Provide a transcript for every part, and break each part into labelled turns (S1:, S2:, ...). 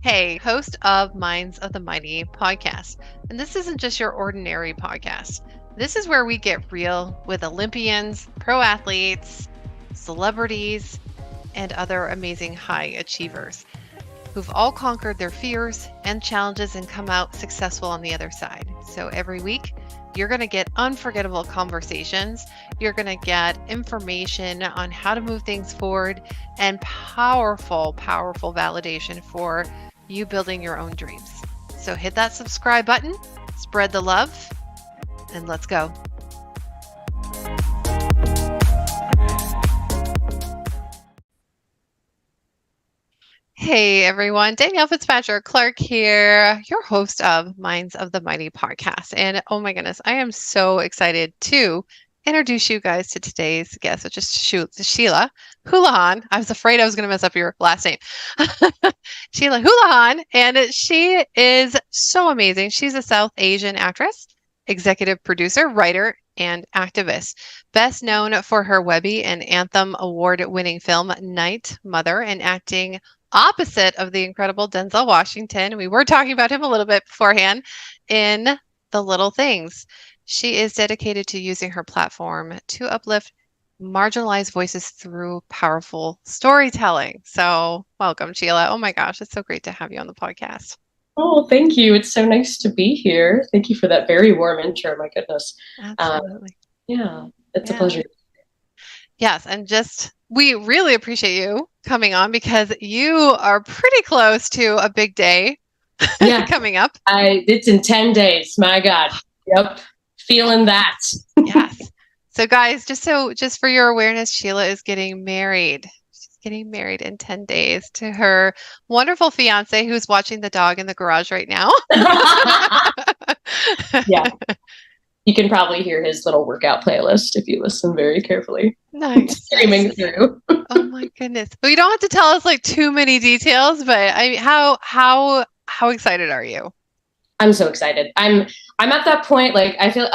S1: Hey, host of Minds of the Mighty podcast. And this isn't just your ordinary podcast. This is where we get real with Olympians, pro athletes, celebrities, and other amazing high achievers who've all conquered their fears and challenges and come out successful on the other side. So every week, you're going to get unforgettable conversations. You're going to get information on how to move things forward and powerful validation for you building your own dreams. So hit that subscribe button, spread the love, and let's go. Hey everyone, Danielle Fitzpatrick Clark here, your host of Minds of the Mighty podcast. And oh my goodness, I am so excited to introduce you guys to today's guest, which is Sheila Houlahan. I was afraid I was going to mess up your last name. Sheila Houlahan, and she is so amazing. She's a South Asian actress, executive producer, writer, and activist. Best known for her Webby and Anthem award-winning film Night Mother and acting opposite of the incredible Denzel Washington. We were talking about him a little bit beforehand in The Little Things. She is dedicated to using her platform to uplift marginalized voices through powerful storytelling. So welcome, Sheila. Oh my gosh, it's so great to have you on the podcast.
S2: Oh, thank you. It's so nice to be here. Thank you for that very warm intro. My goodness.
S1: Absolutely.
S2: It's a pleasure.
S1: Yes, and we really appreciate you coming on because you are pretty close to a big day coming up.
S2: It's in 10 days. My God. Yep. Feeling that.
S1: Yes. So guys, just for your awareness, Sheila is getting married. She's getting married in 10 days to her wonderful fiance who's watching the dog in the garage right now.
S2: Yeah. You can probably hear his little workout playlist if you listen very carefully.
S1: Nice.
S2: Streaming through.
S1: Oh my goodness. Well, you don't have to tell us like too many details, but how excited are you?
S2: I'm so excited. I'm at that point, like, I feel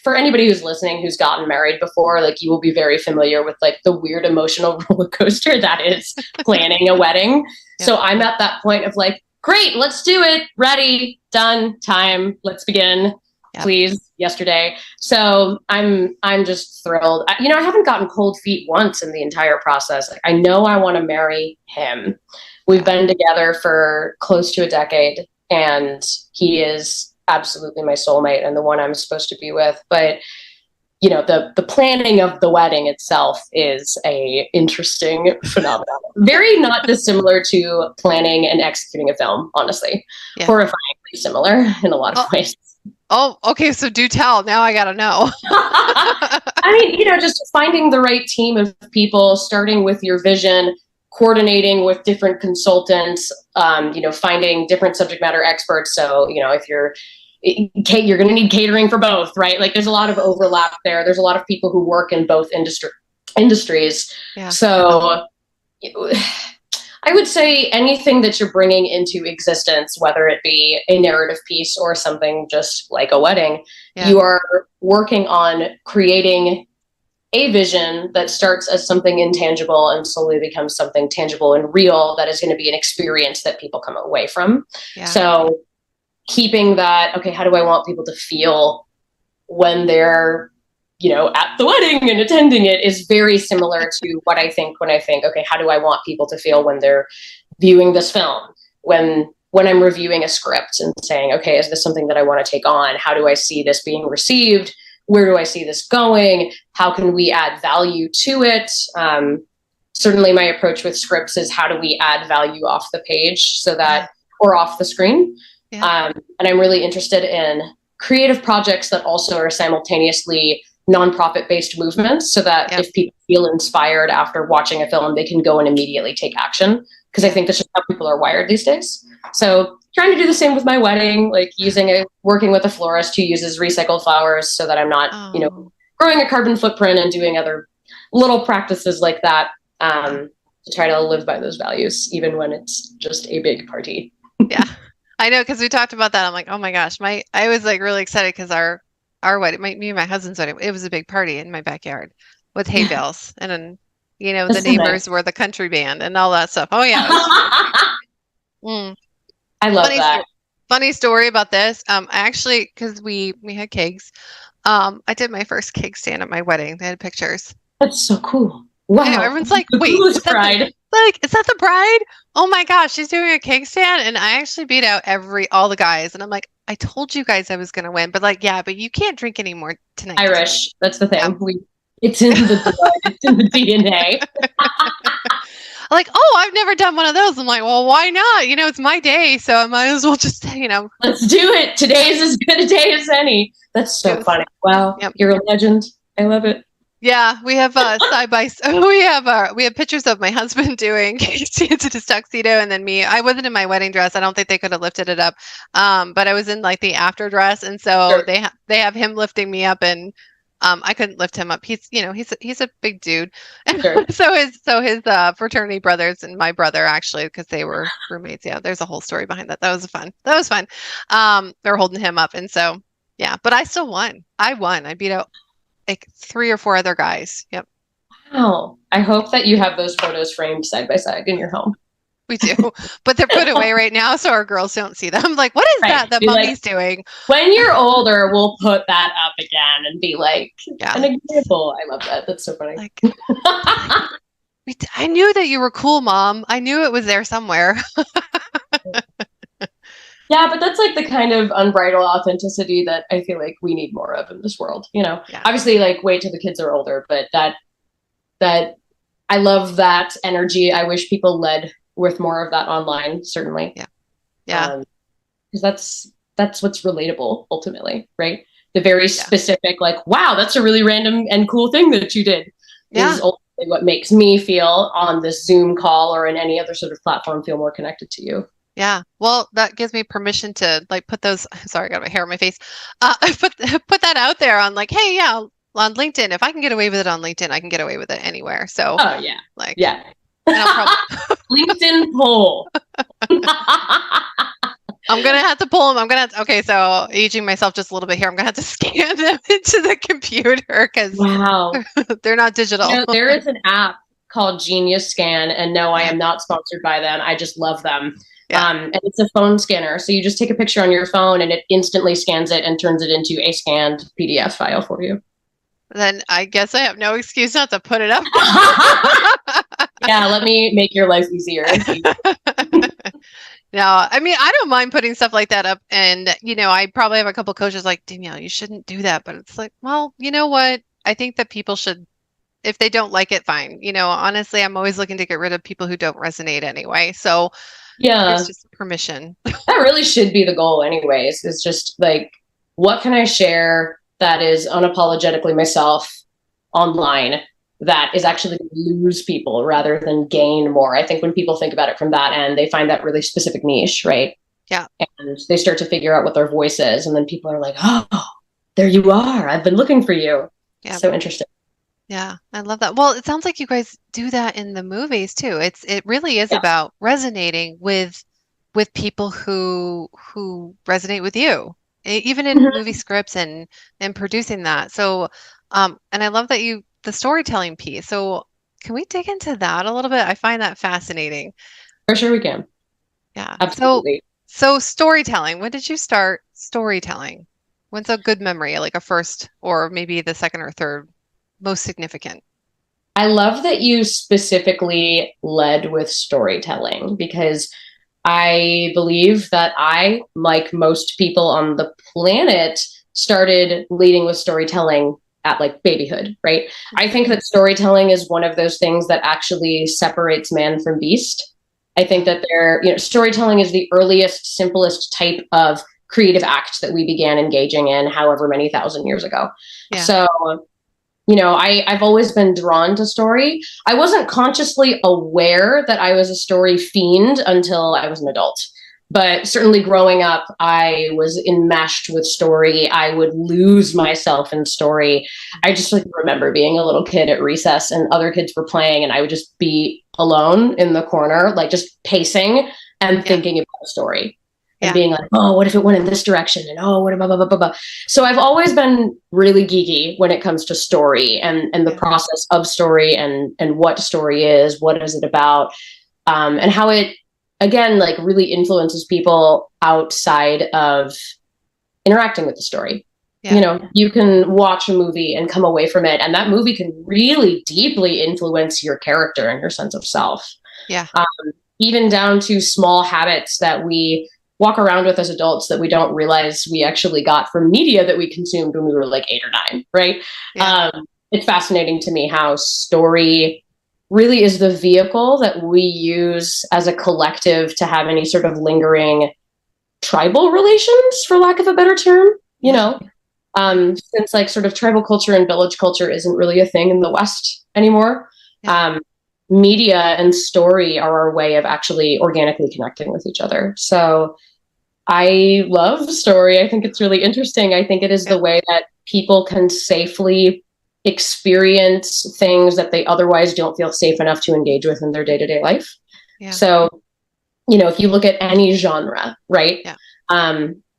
S2: for anybody who's listening who's gotten married before, like, you will be very familiar with like the weird emotional roller coaster that is planning a wedding. Yeah. So I'm at that point of like, great, let's do it. Ready, done, time, let's begin. Yep. Please, yesterday. So I'm just thrilled. I haven't gotten cold feet once in the entire process. Like, I know I want to marry him. We've been together for close to a decade, and he is absolutely my soulmate and the one I'm supposed to be with. But the planning of the wedding itself is a interesting phenomenon. Very not dissimilar to planning and executing a film, honestly. Yeah. Horrifyingly similar in a lot of ways.
S1: Oh, okay. So do tell. Now I got to know.
S2: I mean, just finding the right team of people, starting with your vision, coordinating with different consultants, finding different subject matter experts. So, if you're going to need catering for both, right? Like, there's a lot of overlap there. There's a lot of people who work in both industries. Yeah. So I would say anything that you're bringing into existence, whether it be a narrative piece or something just like a wedding, you are working on creating a vision that starts as something intangible and slowly becomes something tangible and real that is going to be an experience that people come away from. Yeah. So keeping that, okay, how do I want people to feel when they're at the wedding and attending it is very similar to what I think when I think, okay, how do I want people to feel when they're viewing this film? When I'm reviewing a script and saying, okay, is this something that I want to take on? How do I see this being received? Where do I see this going? How can we add value to it? Certainly my approach with scripts is how do we add value off the page or off the screen? Yeah. And I'm really interested in creative projects that also are simultaneously nonprofit-based movements so that if people feel inspired after watching a film, they can go and immediately take action. Because I think that's just how people are wired these days. So trying to do the same with my wedding, like working with a florist who uses recycled flowers so that I'm not, growing a carbon footprint and doing other little practices like that to try to live by those values, even when it's just a big party.
S1: Yeah, I know. Because we talked about that. I'm like, oh my gosh, I was like really excited because our wedding, me and my husband's wedding, it was a big party in my backyard with hay bales. And then, the neighbors were the country band and all that stuff. Oh, yeah.
S2: I love that.
S1: Funny story about this. I actually, because we had cakes. I did my first cake stand at my wedding. They had pictures.
S2: That's so cool.
S1: I know,
S2: Wow.
S1: everyone's like,
S2: The
S1: wait,
S2: coolest bride.
S1: is that the bride? Oh my gosh, she's doing a cake stand, and I actually beat out all the guys, and I'm like, I told you guys I was gonna win, but like, yeah, but you can't drink anymore tonight.
S2: Irish. That's the thing.
S1: Yeah.
S2: It's in the blood. It's in the DNA.
S1: Like, oh, I've never done one of those. I'm like, well, why not? You know, it's my day, so I might as well just,
S2: Let's do it. Today's as good a day as any. That's so funny. Wow.
S1: Yep.
S2: You're a legend. I love it.
S1: Yeah, we have side by side. We have pictures of my husband doing cake stands in his tuxedo, and then me. I wasn't in my wedding dress. I don't think they could have lifted it up, but I was in like the after dress, and so
S2: Sure.
S1: they have him lifting me up, and I couldn't lift him up. He's a big dude,
S2: Sure.
S1: so his fraternity brothers and my brother actually, because they were roommates. Yeah, there's a whole story behind that. That was fun. They were holding him up, and so yeah, but I still won. I won. I beat out like 3 or 4 other guys. Yep.
S2: Wow. I hope that you have those photos framed side by side in your home.
S1: We do, but they're put away right now, so our girls don't see them. Like, what is that mommy's doing?
S2: When you're older, we'll put that up again and be like, an example. I love that. That's so funny.
S1: Like, I knew that you were cool, Mom. I knew it was there somewhere.
S2: Yeah, but that's like the kind of unbridled authenticity that I feel like we need more of in this world. Obviously, like wait till the kids are older, but that I love that energy. I wish people led with more of that online, certainly.
S1: Yeah.
S2: Because that's what's relatable ultimately, right? The very specific, like, wow, that's a really random and cool thing that you did is ultimately what makes me feel on this Zoom call or in any other sort of platform feel more connected to you.
S1: Yeah. Well, that gives me permission to like put those. Sorry, I got my hair on my face. Put that out there on like, hey, yeah, on LinkedIn. If I can get away with it on LinkedIn, I can get away with it anywhere. So.
S2: Oh yeah.
S1: Like.
S2: Yeah. LinkedIn poll.
S1: I'm gonna have to pull them. Okay, so aging myself just a little bit here. I'm gonna have to scan them into the computer because they're not digital.
S2: There is an app called Genius Scan, and no, I am not sponsored by them. I just love them. Yeah. And it's a phone scanner. So you just take a picture on your phone and it instantly scans it and turns it into a scanned PDF file for you.
S1: Then I guess I have no excuse not to put it up.
S2: Yeah, let me make your life easier.
S1: No, I mean, I don't mind putting stuff like that up. And, I probably have a couple coaches like, Danielle, you shouldn't do that. But it's like, well, you know what? I think that people should, if they don't like it, fine. Honestly, I'm always looking to get rid of people who don't resonate anyway. So
S2: yeah,
S1: it's just permission.
S2: That really should be the goal anyways. It's just like, what can I share that is unapologetically myself online that is actually going to lose people rather than gain more? I think when people think about it from that end, they find that really specific niche, right?
S1: Yeah.
S2: And they start to figure out what their voice is. And then people are like, oh, there you are. I've been looking for you. Yeah. So interesting.
S1: Yeah, I love that. Well, it sounds like you guys do that in the movies too. It really is about resonating with people who resonate with you, even in movie scripts and producing that. So, and I love that the storytelling piece. So, can we dig into that a little bit? I find that fascinating.
S2: For sure, we can.
S1: Yeah,
S2: absolutely.
S1: So storytelling. When did you start storytelling? When's a good memory, like a first or maybe the second or third most significant?
S2: I love that you specifically led with storytelling because I believe that I, like most people on the planet, started leading with storytelling at like babyhood, right? I think that storytelling is one of those things that actually separates man from beast. I think that storytelling is the earliest, simplest type of creative act that we began engaging in however many thousand years ago. Yeah. So I've always been drawn to story. I wasn't consciously aware that I was a story fiend until I was an adult. But certainly growing up, I was enmeshed with story. I would lose myself in story. I just remember being a little kid at recess and other kids were playing and I would just be alone in the corner, like just pacing and thinking about a story. And being like, oh, what if it went in this direction? And oh, what blah, blah, blah, blah. So I've always been really geeky when it comes to story and the process of story and what story is, what is it about, and how it again, like really influences people outside of interacting with the story. Yeah. You know, you can watch a movie and come away from it, and that movie can really deeply influence your character and your sense of self.
S1: Yeah.
S2: Even down to small habits that we walk around with as adults that we don't realize we actually got from media that we consumed when we were like 8 or 9, right? Yeah. It's fascinating to me how story really is the vehicle that we use as a collective to have any sort of lingering tribal relations, for lack of a better term, you know, since like sort of tribal culture and village culture isn't really a thing in the West anymore. Yeah. Media and story are our way of actually organically connecting with each other. So I love story. I think it's really interesting. I think it is the way that people can safely experience things that they otherwise don't feel safe enough to engage with in their day-to-day life. Yeah. So, you know, if you look at any genre, right? Yeah.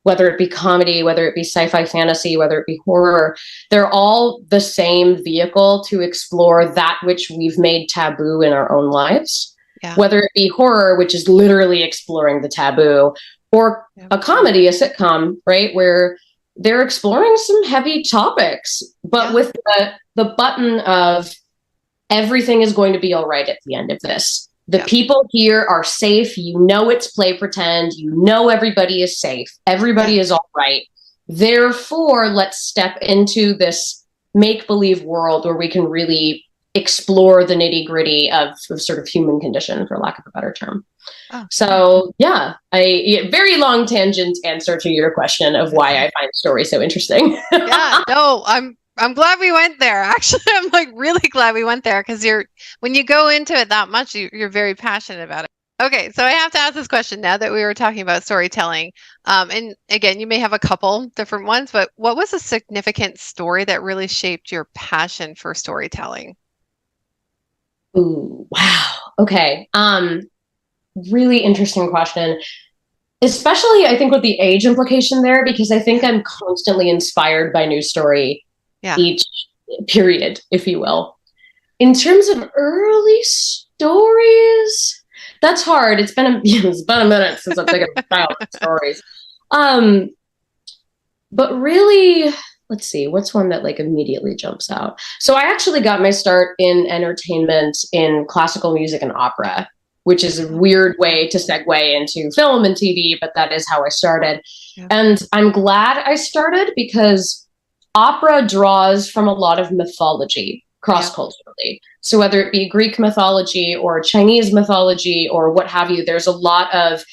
S2: Whether it be comedy, whether it be sci-fi fantasy, whether it be horror, they're all the same vehicle to explore that which we've made taboo in our own lives. Yeah. Whether it be horror, which is literally exploring the taboo, or a comedy, a sitcom, right, where they're exploring some heavy topics, but with the button of everything is going to be all right at the end of this. The people here are safe. You know, it's play pretend. You know, everybody is safe. Everybody is all right. Therefore, let's step into this make-believe world where we can really explore the nitty-gritty of sort of human condition, for lack of a better term. Oh. So, yeah, very long tangent answer to your question of why I find story so interesting.
S1: Yeah, no, I'm glad we went there. Actually, I'm like really glad we went there because when you go into it that much, you're very passionate about it. Okay, so I have to ask this question now that we were talking about storytelling. And again, you may have a couple different ones, but what was a significant story that really shaped your passion for storytelling?
S2: Ooh, wow. Okay. Really interesting question. Especially, I think, with the age implication there, because I think I'm constantly inspired by new story each period, if you will. In terms of early stories, that's hard. It's been a minute since I've taken about stories. But really, let's see, what's one that like immediately jumps out? So I actually got my start in entertainment in classical music and opera, which is a weird way to segue into film and TV, but that is how I started. Yeah. And I'm glad I started because opera draws from a lot of mythology cross-culturally. So whether it be Greek mythology or Chinese mythology or what have you, there's a lot of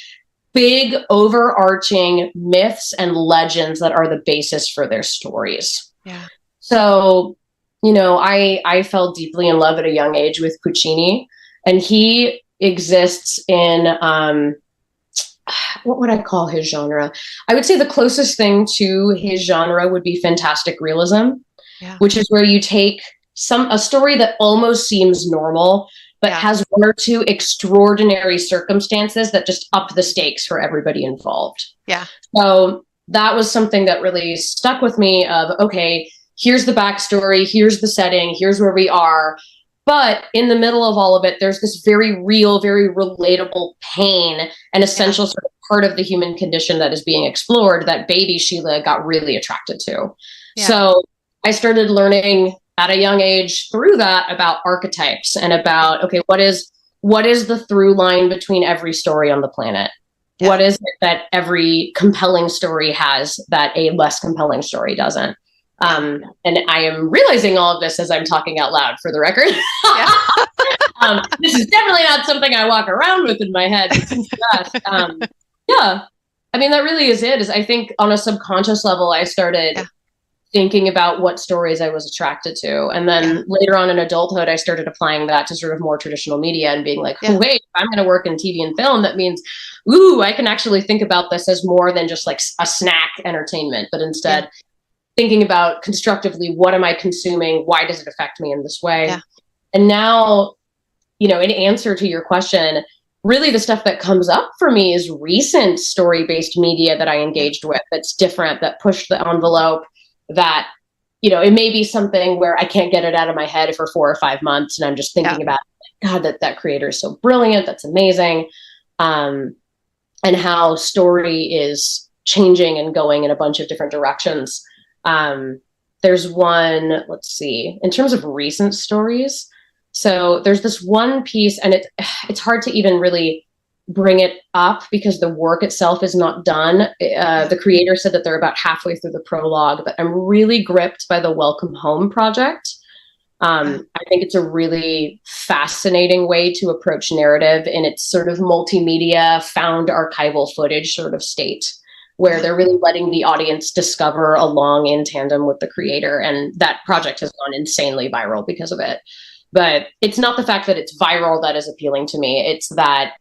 S2: big overarching myths and legends that are the basis for their stories. Yeah. So, you know, I fell deeply in love at a young age with Puccini, and he exists in what would I call his genre? I would say the closest thing to his genre would be fantastic realism, which is where you take a story that almost seems normal, but has one or two extraordinary circumstances that just up the stakes for everybody involved. Yeah. So that was something that really stuck with me of, okay, here's the backstory, here's the setting, here's where we are. But in the middle of all of it, there's this very real, very relatable pain, an essential sort of part of the human condition that is being explored that baby Sheila got really attracted to. Yeah. So I started learning at a young age through that about archetypes and about, okay, what is the through line between every story on the planet? Yeah. What is it that every compelling story has that a less compelling story doesn't? And I am realizing all of this as I'm talking out loud, for the record. This is definitely not something I walk around with in my head. Yeah. I mean, that really is it. Is I think on a subconscious level, I started thinking about what stories I was attracted to. And then later on in adulthood, I started applying that to sort of more traditional media and being like, oh, wait, if I'm going to work in TV and film, that means, ooh, I can actually think about this as more than just like a snack entertainment, but instead thinking about constructively, what am I consuming? Why does it affect me in this way? Yeah. And now, you know, in answer to your question, really the stuff that comes up for me is recent story-based media that I engaged with that's different, that pushed the envelope, that, you know, it may be something where I can't get it out of my head for 4 or 5 months. And I'm just thinking about, God, that creator is so brilliant. That's amazing. and how story is changing and going in a bunch of different directions. There's one, let's see, in terms of recent stories. So there's this one piece, and it's hard to even really bring it up because the work itself is not done. The creator said that they're about halfway through the prologue, but I'm really gripped by the Welcome Home project. I think it's a really fascinating way to approach narrative in its sort of multimedia, found archival footage sort of state, where they're really letting the audience discover along in tandem with the creator. And that project has gone insanely viral because of it. But it's not the fact that it's viral that is appealing to me. It's that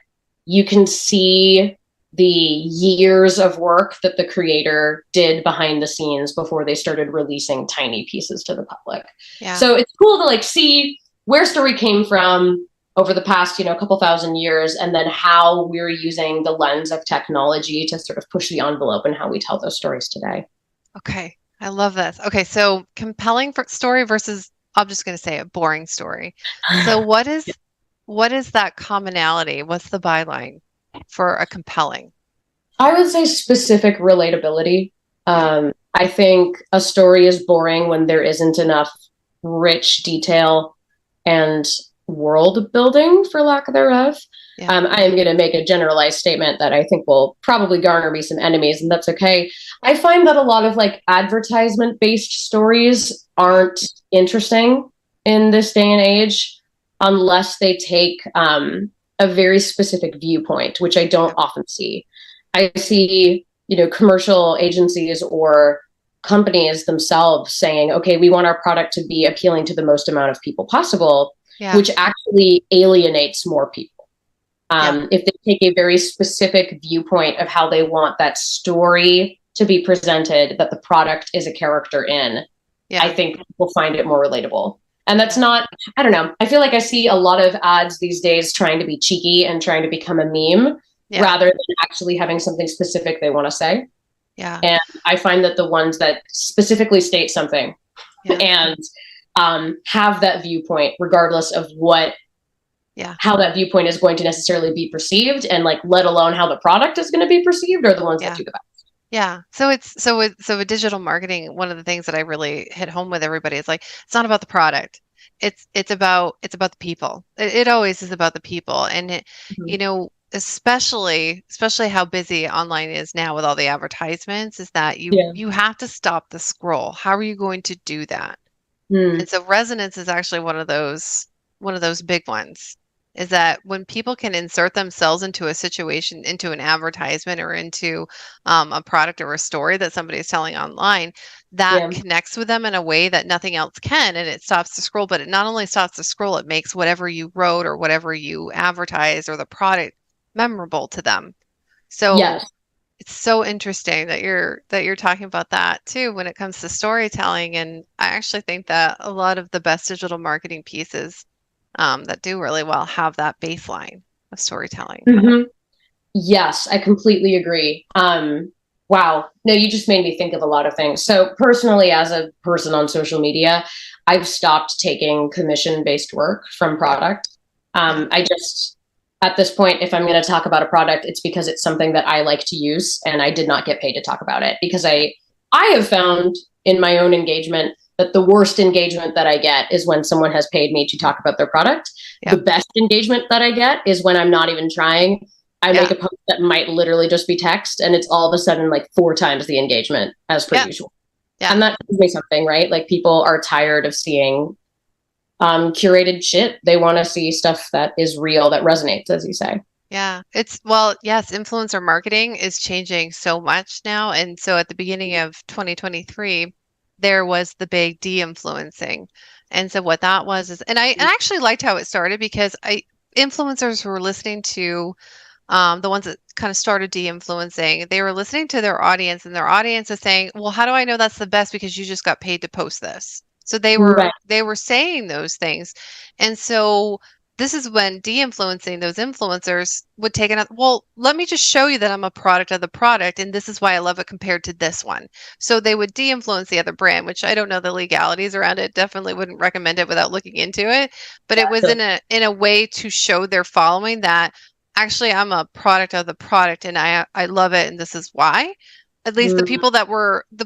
S2: you can see the years of work that the creator did behind the scenes before they started releasing tiny pieces to the public. Yeah. So it's cool to like see where story came from over the past, couple thousand years, and then how we're using the lens of technology to sort of push the envelope in how we tell those stories today.
S1: Okay. I love this. Okay. So compelling story versus, I'm just going to say a boring story. So what is that commonality? What's the byline for a compelling?
S2: I would say specific relatability. I think a story is boring when there isn't enough rich detail and world building, for lack thereof. Yeah. I am going to make a generalized statement that I think will probably garner me some enemies, and that's okay. I find that a lot of like advertisement-based stories aren't interesting in this day and age unless they take a very specific viewpoint, which I don't often see. I see, commercial agencies or companies themselves saying, okay, we want our product to be appealing to the most amount of people possible, which actually alienates more people. If they take a very specific viewpoint of how they want that story to be presented, that the product is a character in, I think people find it more relatable. And that's not, I don't know. I feel like I see a lot of ads these days trying to be cheeky and trying to become a meme rather than actually having something specific they want to say. Yeah. And I find that the ones that specifically state something and have that viewpoint, regardless of how that viewpoint is going to necessarily be perceived, and like, let alone how the product is going to be perceived, are the ones that do the best.
S1: Yeah. So with digital marketing, one of the things that I really hit home with everybody is like, it's not about the product. It's about the people. It always is about the people. And especially how busy online is now with all the advertisements, is that you have to stop the scroll. How are you going to do that? And so resonance is actually one of those big ones. Is that when people can insert themselves into a situation, into an advertisement, or into a product or a story that somebody is telling online, that connects with them in a way that nothing else can, and it stops the scroll. But it not only stops the scroll, it makes whatever you wrote or whatever you advertised or the product memorable to them. So it's so interesting that you're talking about that too when it comes to storytelling. And I actually think that a lot of the best digital marketing pieces that do really well have that baseline of storytelling.
S2: Mm-hmm. Yes, I completely agree. Wow. No, you just made me think of a lot of things. So personally, as a person on social media, I've stopped taking commission-based work from product. I just, at this point, if I'm going to talk about a product, it's because it's something that I like to use, and I did not get paid to talk about it, because I have found in my own engagement that the worst engagement that I get is when someone has paid me to talk about their product. The best engagement that I get is when I'm not even trying. I make a post that might literally just be text, and it's all of a sudden like 4 times the engagement as per usual. And that gives me something, right? Like, people are tired of seeing curated shit. They want to see stuff that is real, that resonates, as you say.
S1: Yeah, yes, influencer marketing is changing so much now. And so at the beginning of 2023, there was the big de-influencing. And so what that was is, and I actually liked how it started, because influencers who were listening to the ones that kind of started de-influencing, they were listening to their audience, and their audience is saying, well, how do I know that's the best? Because you just got paid to post this. So they were saying those things. And so this is when de-influencing, those influencers would take it, well, let me just show you that I'm a product of the product, and this is why I love it compared to this one. So they would de-influence the other brand, which I don't know the legalities around it. Definitely wouldn't recommend it without looking into it. But it was in a way to show their following that actually I'm a product of the product and I love it and this is why. At least
S2: Mm.
S1: the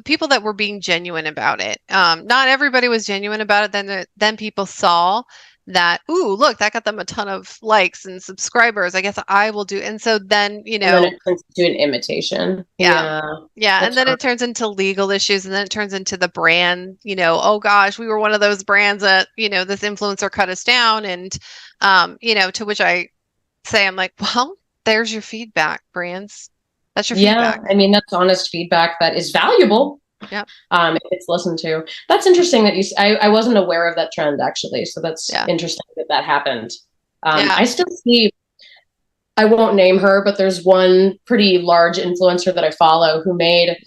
S1: people that were being genuine about it. Not everybody was genuine about it. Then people saw that, ooh, look, that got them a ton of likes and subscribers. I guess I will do. And so then,
S2: And then it turns into an imitation.
S1: yeah.
S2: Yeah,
S1: Yeah, and
S2: that's
S1: then
S2: hard.
S1: it turns into legal issues, and then it turns into the brand, oh gosh, we were one of those brands that, this influencer cut us down, and to which I say, I'm like, well, there's your feedback, brands. That's your
S2: Yeah,
S1: feedback.
S2: I mean that's honest feedback that is valuable.
S1: Yep.
S2: If it's listened to. That's interesting that I wasn't aware of that trend actually. So that's
S1: Yeah.
S2: interesting that that happened.
S1: Yeah.
S2: I still see, I won't name her, but there's one pretty large influencer that I follow who made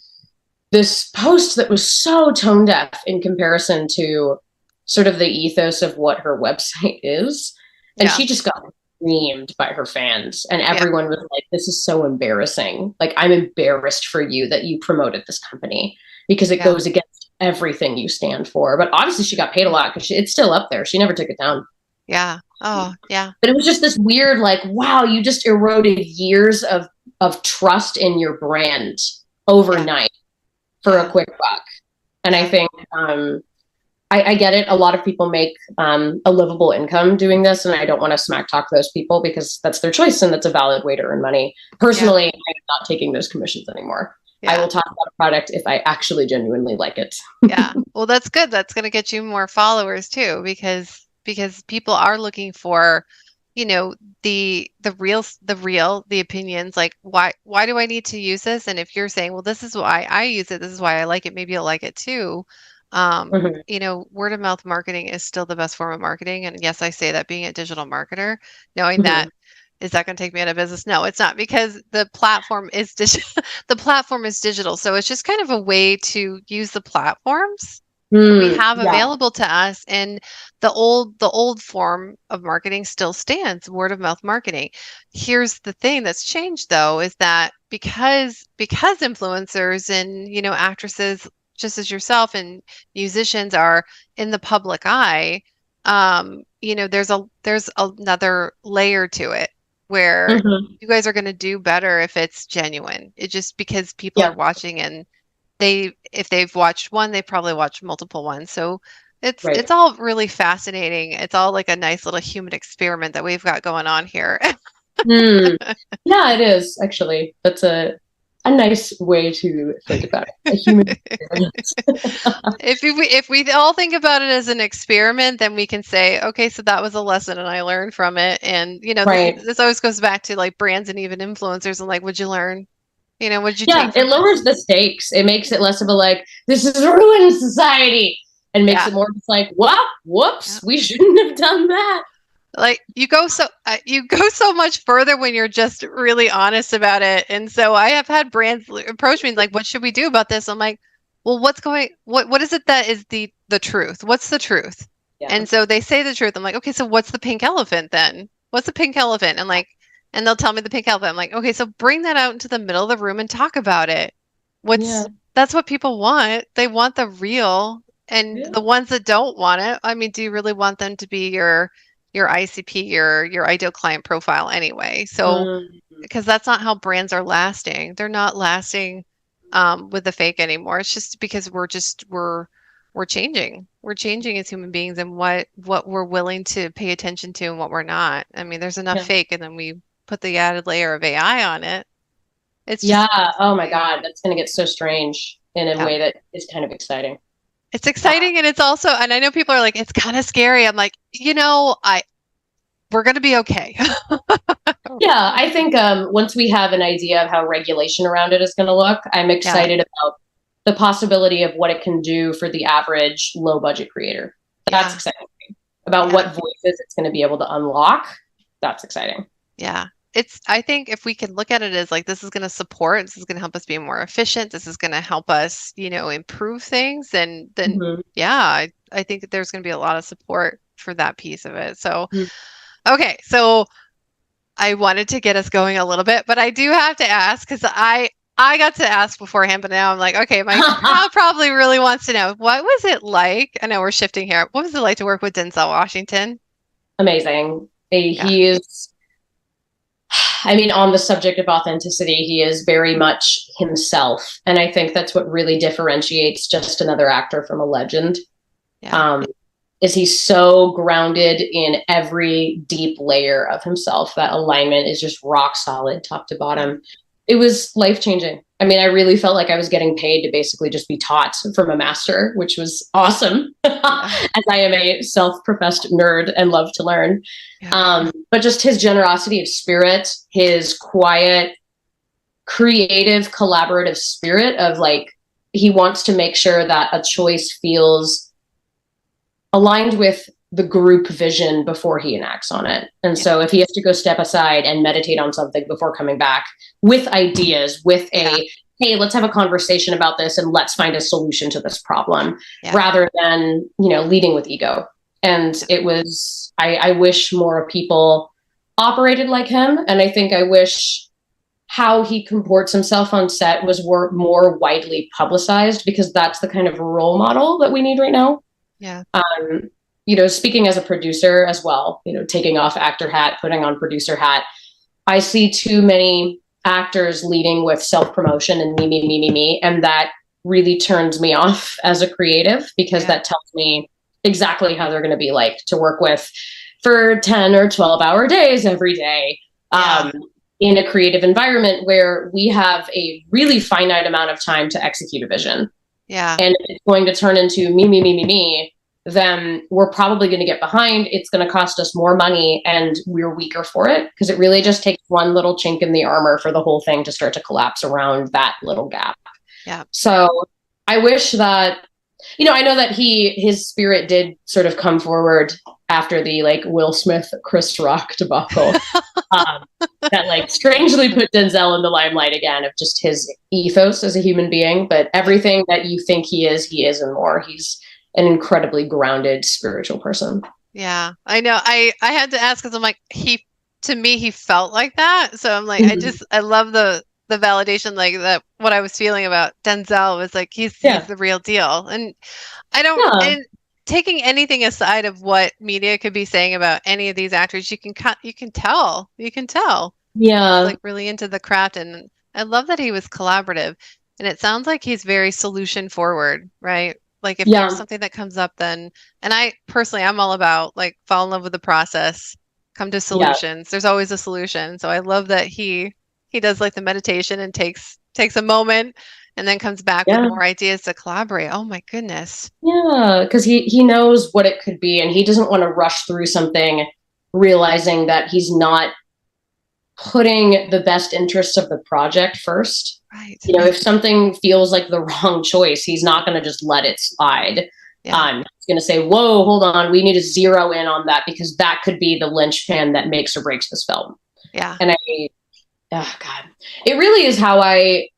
S2: this post that was so tone deaf in comparison to sort of the ethos of what her website is. And
S1: Yeah.
S2: she just got reamed by her fans. And
S1: Yeah.
S2: everyone was like, this is so embarrassing. Like, I'm embarrassed for you that you promoted this company because it
S1: Yeah.
S2: goes against everything you stand for. But obviously, she got paid a lot because it's still up there. She never took it down.
S1: Yeah. Oh, yeah.
S2: But it was just this weird, like, wow, you just eroded years of trust in your brand
S1: Yeah.
S2: overnight for a
S1: Yeah.
S2: quick buck. And I
S1: Yeah.
S2: think I get it. A lot of people make a livable income doing this, and I don't want to smack talk those people because that's their choice and that's a valid way to earn money. Personally, I am not taking those commissions anymore. I
S1: Yeah.
S2: will talk about a product if I actually genuinely like it.
S1: Yeah. Well, that's good. That's going to get you more followers too, because people are looking for, the opinions, like why do I need to use this? And if you're saying, well, this is why I use it, this is why I like it, maybe you'll like it too.
S2: Mhm.
S1: Word of mouth marketing is still the best form of marketing. And yes, I say that being a digital marketer, knowing
S2: Mhm.
S1: that is that going to take me out of business? No, it's not because the platform is the platform is digital. So it's just kind of a way to use the platforms that we have
S2: Yeah.
S1: available to us, and the old form of marketing still stands, word of mouth marketing. Here's the thing that's changed though, is that because influencers and actresses just as yourself and musicians are in the public eye, there's another layer to it where
S2: Mhm.
S1: you guys are going to do better if it's genuine. It just because people are
S2: Yeah.
S1: watching, and if they've watched one, they've probably watched multiple ones. So it's
S2: Right.
S1: all really fascinating. It's all like a nice little human experiment that we've got going on here.
S2: Mm. Yeah, it is actually. That's a nice way to think about it. A human experience.
S1: If we all think about it as an experiment, then we can say, okay, so that was a lesson and I learned from it. And this
S2: Right.
S1: this always goes back to like brands and even influencers and like, what'd you learn? What'd you
S2: Yeah,
S1: take
S2: it
S1: from
S2: lowers
S1: this?
S2: the stakes. It makes it less of a like, this is ruined society, and makes
S1: Yeah.
S2: it more just like, well,
S1: Yeah.
S2: whoops, we shouldn't have done that.
S1: Like you go so much further when you're just really honest about it. And so I have had brands approach me like, what should we do about this? I'm like, well, what is it that is the truth? What's the truth?
S2: Yeah.
S1: And so they say the truth. I'm like, okay, so what's the pink elephant then? What's the pink elephant? And they'll tell me the pink elephant. I'm like, okay, so bring that out into the middle of the room and talk about it.
S2: Yeah.
S1: That's what people want. They want the real. And
S2: Yeah.
S1: the ones that don't want it, I mean, do you really want them to be your ICP, your ideal client profile anyway? So,
S2: Mm,
S1: because that's not how brands are lasting. They're not lasting with the fake anymore. It's just because we're changing. We're changing as human beings, and what we're willing to pay attention to and what we're not. I mean, there's enough
S2: yeah.
S1: fake, and then we put the added layer of AI on it. It's
S2: Yeah.
S1: just
S2: Oh my God, that's gonna get so strange in a
S1: yeah.
S2: way that is kind of exciting.
S1: It's exciting, and it's also, and I know people are like, it's kind of scary. I'm like, we're gonna be okay.
S2: Yeah, I think once we have an idea of how regulation around it is going to look, I'm
S1: Yeah,
S2: excited about the possibility of what it can do for the average low budget creator. That's
S1: yeah,
S2: exciting. About
S1: yeah,
S2: what voices it's going to be able to unlock. That's exciting.
S1: yeah. I think if we can look at it as like, this is going to support, this is going to help us be more efficient, this is going to help us, improve things, and then
S2: Mhm.
S1: yeah, I think that there's going to be a lot of support for that piece of it. So,
S2: Mm.
S1: okay, so I wanted to get us going a little bit, but I do have to ask because I got to ask beforehand, but now I'm like, okay, my crowd probably really wants to know, what was it like? I know we're shifting here. What was it like to work with Denzel Washington?
S2: Amazing.
S1: Yeah,
S2: He is I mean, on the subject of authenticity, he is very much himself. And I think that's what really differentiates just another actor from a legend.
S1: Yeah.
S2: Is he's so grounded in every deep layer of himself. That alignment is just rock solid, top to bottom. It was life-changing. I mean, I really felt like I was getting paid to basically just be taught from a master, which was awesome, as I am a self-professed nerd and love to learn. But just his generosity of spirit, his quiet, creative, collaborative spirit of like, he wants to make sure that a choice feels aligned with the group vision before he enacts on it. And so if he has to go step aside and meditate on something before coming back with ideas, with a, hey, let's have a conversation about this and let's find a solution to this problem, rather than, you know, leading with ego. And it was, I wish more people operated like him. And I think I wish how he comports himself on set was more widely publicized, because that's the kind of role model that we need right now. You know, speaking as a producer as well, you know, taking off actor hat, putting on producer hat, I see too many actors leading with self-promotion and me, and that really turns me off as a creative, because that tells me exactly how they're going to be like to work with for 10 or 12-hour days every day, in a creative environment where we have a really finite amount of time to execute a vision. And if it's going to turn into me, then we're probably going to get behind. It's going to cost us more money and we're weaker for it, because it really just takes one little chink in the armor for the whole thing to start to collapse around that little gap. So I wish that, you know, I know that his spirit did sort of come forward after the like Will Smith, Chris Rock debacle, that like strangely put Denzel in the limelight again, of just his ethos as a human being. But everything that you think he is and more. He's an incredibly grounded spiritual person.
S1: Yeah, I know. I had to ask, because I'm like, to me, he felt like that. So I'm like, I love the validation, like that. What I was feeling about Denzel was like, he's the real deal. And I don't, and taking anything aside of what media could be saying about any of these actors, you can tell. Like really into the craft. And I love that he was collaborative. And it sounds like he's very solution forward, right? Like if there's something that comes up, then, and I personally, I'm all about like fall in love with the process, come to solutions. There's always a solution. So I love that he does like the meditation and takes a moment and then comes back with more ideas to collaborate. Oh my goodness.
S2: Yeah, because he knows what it could be, and he doesn't want to rush through something realizing that he's not putting the best interests of the project first.
S1: Right.
S2: You know, if something feels like the wrong choice, he's not going to just let it slide. He's going to say, whoa, hold on, we need to zero in on that, because that could be the linchpin that makes or breaks this film. And oh God, it really is how I,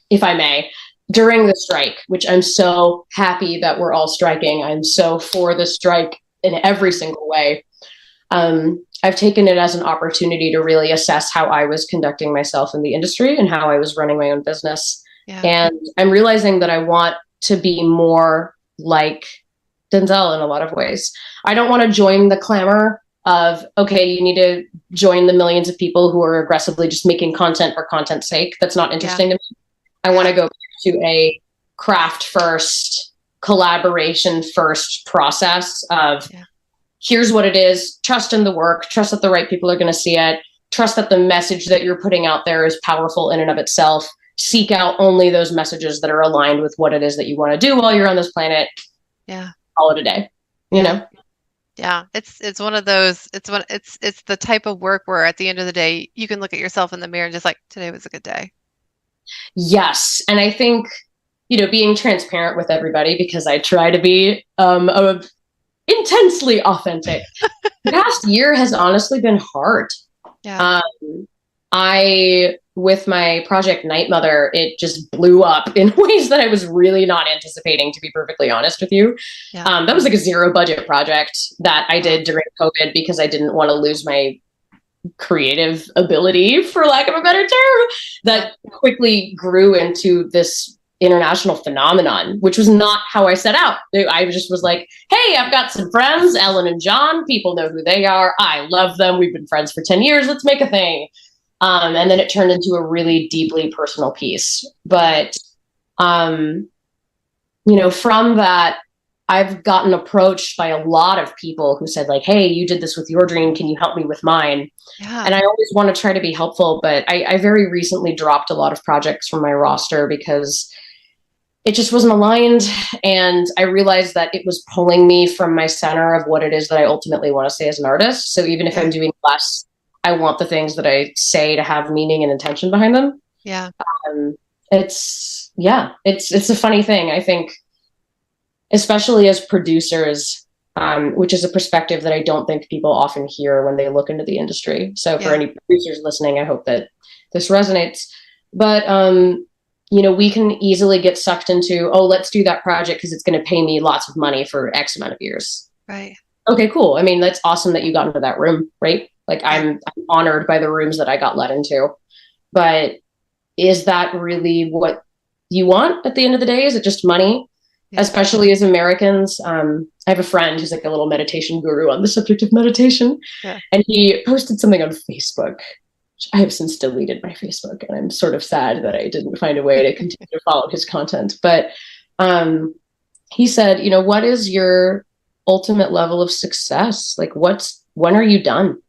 S2: if I may, during the strike, which I'm so happy that we're all striking. I'm so for the strike in every single way. I've taken it as an opportunity to really assess how I was conducting myself in the industry and how I was running my own business. And I'm realizing that I want to be more like Denzel in a lot of ways. I don't want to join the clamor of, okay, you need to join the millions of people who are aggressively just making content for content's sake. That's not interesting to me. I want to go to a craft first, collaboration first process of, here's what it is. Trust in the work. Trust that the right people are going to see it. Trust that the message that you're putting out there is powerful in and of itself. Seek out only those messages that are aligned with what it is that you want to do while you're on this planet. Call it a day, you know?
S1: It's one of those, it's the type of work where at the end of the day, you can look at yourself in the mirror and just like, today was a good day.
S2: Yes. And I think, you know, being transparent with everybody, because I try to be intensely authentic. The past year has honestly been hard. With my project Night Mother, it just blew up in ways that I was really not anticipating, to be perfectly honest with you. That was like a zero budget project that I did during COVID, because I didn't want to lose my creative ability, for lack of a better term, that quickly grew into this international phenomenon, which was not how I set out. I just was like, hey, I've got some friends, Ellen and John, people know who they are. I love them. We've been friends for 10 years. Let's make a thing. And then it turned into a really deeply personal piece. But, from that, I've gotten approached by a lot of people who said, like, hey, you did this with your dream. Can you help me with mine?
S1: Yeah.
S2: And I always want to try to be helpful, but I very recently dropped a lot of projects from my roster because it just wasn't aligned. And I realized that it was pulling me from my center of what it is that I ultimately want to say as an artist. So even if I'm doing less, I want the things that I say to have meaning and intention behind them.
S1: Yeah.
S2: It's a funny thing. I think, especially as producers, which is a perspective that I don't think people often hear when they look into the industry. So for any producers listening, I hope that this resonates. But, we can easily get sucked into, oh, let's do that project because it's going to pay me lots of money for X amount of years.
S1: Right.
S2: Okay, cool. I mean, that's awesome that you got into that room, right? Like I'm honored by the rooms that I got let into. But is that really what you want at the end of the day? Is it just money? Yeah. Especially as Americans. I have a friend who's like a little meditation guru on the subject of meditation. Yeah. And he posted something on Facebook. I have since deleted my Facebook, and I'm sort of sad that I didn't find a way to continue to follow his content. But he said, what is your ultimate level of success? Like, when are you done?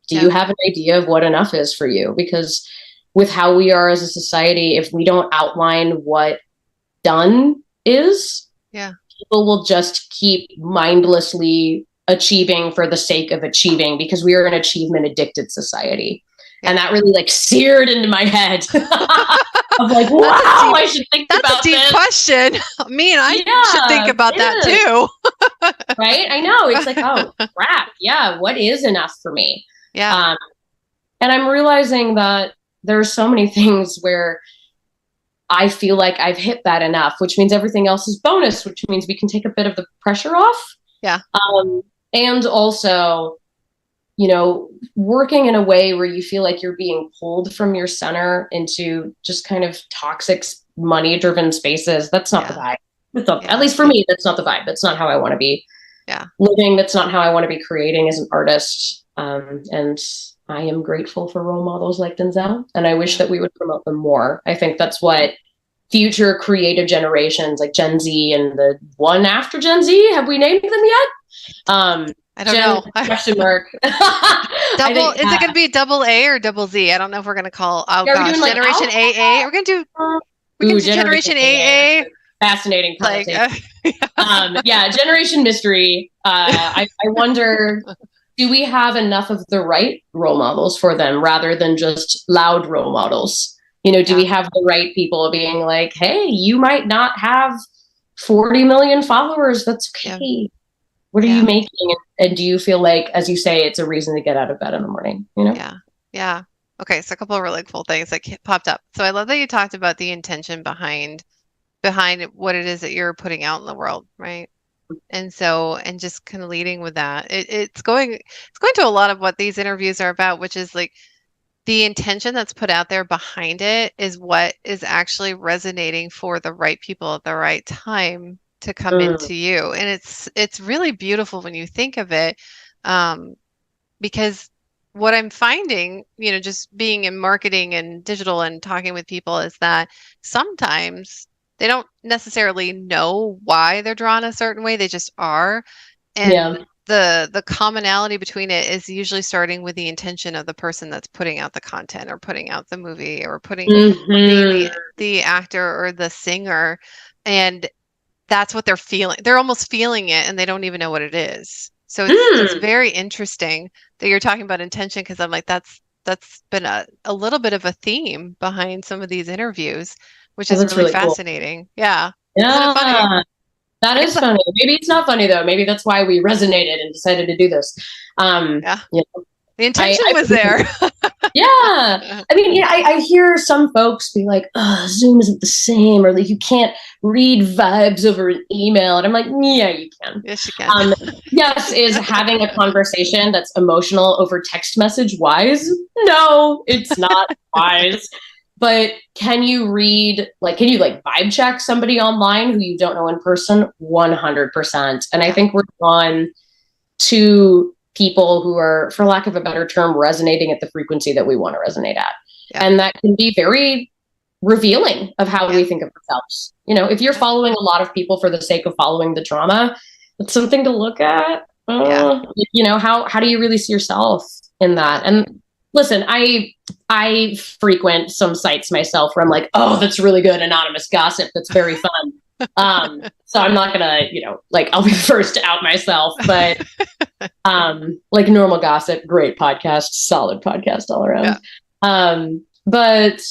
S2: Do you have an idea of what enough is for you? Because with how we are as a society, if we don't outline what done is, people will just keep mindlessly achieving for the sake of achieving, because we are an achievement addicted society. And that really like seared into my head. I'm like, wow, I should think about
S1: this. That's a deep question. I should think about that too.
S2: Right? I know. It's like, oh, crap. Yeah. What is enough for me?
S1: Yeah.
S2: And I'm realizing that there are so many things where I feel like I've hit that enough, which means everything else is bonus, which means we can take a bit of the pressure off.
S1: Yeah.
S2: And also, working in a way where you feel like you're being pulled from your center into just kind of toxic, money-driven spaces. That's not the vibe. At least for me, that's not the vibe. That's not how I want to be living. That's not how I want to be creating as an artist. And I am grateful for role models like Denzel, and I wish that we would promote them more. I think that's what future creative generations like Gen Z and the one after Gen Z, have we named them yet?
S1: I don't know.
S2: Question mark.
S1: Is it going to be double A or double Z? I don't know if we're going to call. Oh gosh, Generation AA. We're going to do. Generation AA.
S2: Fascinating. Generation mystery. I wonder, do we have enough of the right role models for them rather than just loud role models? Do we have the right people being like, hey, you might not have 40 million followers. That's okay. Yeah. What are you making? And do you feel like, as you say, it's a reason to get out of bed in the morning?
S1: Yeah. Yeah. Okay. So a couple of really cool things that popped up. So I love that you talked about the intention behind what it is that you're putting out in the world. Right. And just kind of leading with that, it's going to a lot of what these interviews are about, which is like the intention that's put out there behind it is what is actually resonating for the right people at the right time to come into you. And it's really beautiful when you think of it, because what I'm finding, just being in marketing and digital and talking with people, is that sometimes they don't necessarily know why they're drawn a certain way. They just are. And the commonality between it is usually starting with the intention of the person that's putting out the content or putting out the movie or putting the actor or the singer. And that's what they're feeling. They're almost feeling it and they don't even know what it is. So it's very interesting that you're talking about intention, because I'm like, that's been a little bit of a theme behind some of these interviews, which is really fascinating. Cool. Yeah.
S2: Yeah. Funny? That is funny. Maybe it's not funny though. Maybe that's why we resonated and decided to do this.
S1: The intention was there.
S2: Yeah. I mean, I hear some folks be like, oh, Zoom isn't the same, or like you can't read vibes over an email. And I'm like, yeah, you can.
S1: Yes, you can.
S2: Yes, is having a conversation that's emotional over text message wise? No, it's not wise. But can you vibe check somebody online who you don't know in person? 100%. And I think we're on to people who are, for lack of a better term, resonating at the frequency that we want to resonate at. And that can be very revealing of how we think of ourselves. You know, if you're following a lot of people for the sake of following the drama, it's something to look at. You know, how do you really see yourself in that? And listen, I frequent some sites myself where I'm like, oh, that's really good anonymous gossip. That's very fun. So I'm not gonna, you know, like I'll be the first to out myself, but like normal gossip, great podcast, solid podcast all around. But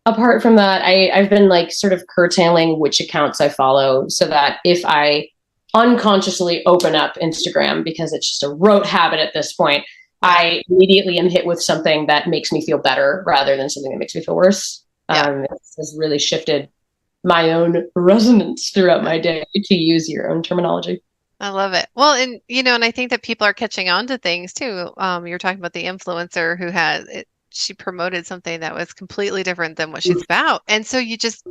S2: apart from that, I've been like sort of curtailing which accounts I follow so that if I unconsciously open up Instagram, because it's just a rote habit at this point, I immediately am hit with something that makes me feel better rather than something that makes me feel worse. It has really shifted my own resonance throughout my day, to use your own terminology.
S1: I love it. Well, and you know, and I think that people are catching on to things too. You're talking about the influencer who has it, she promoted something that was completely different than what she's about. And so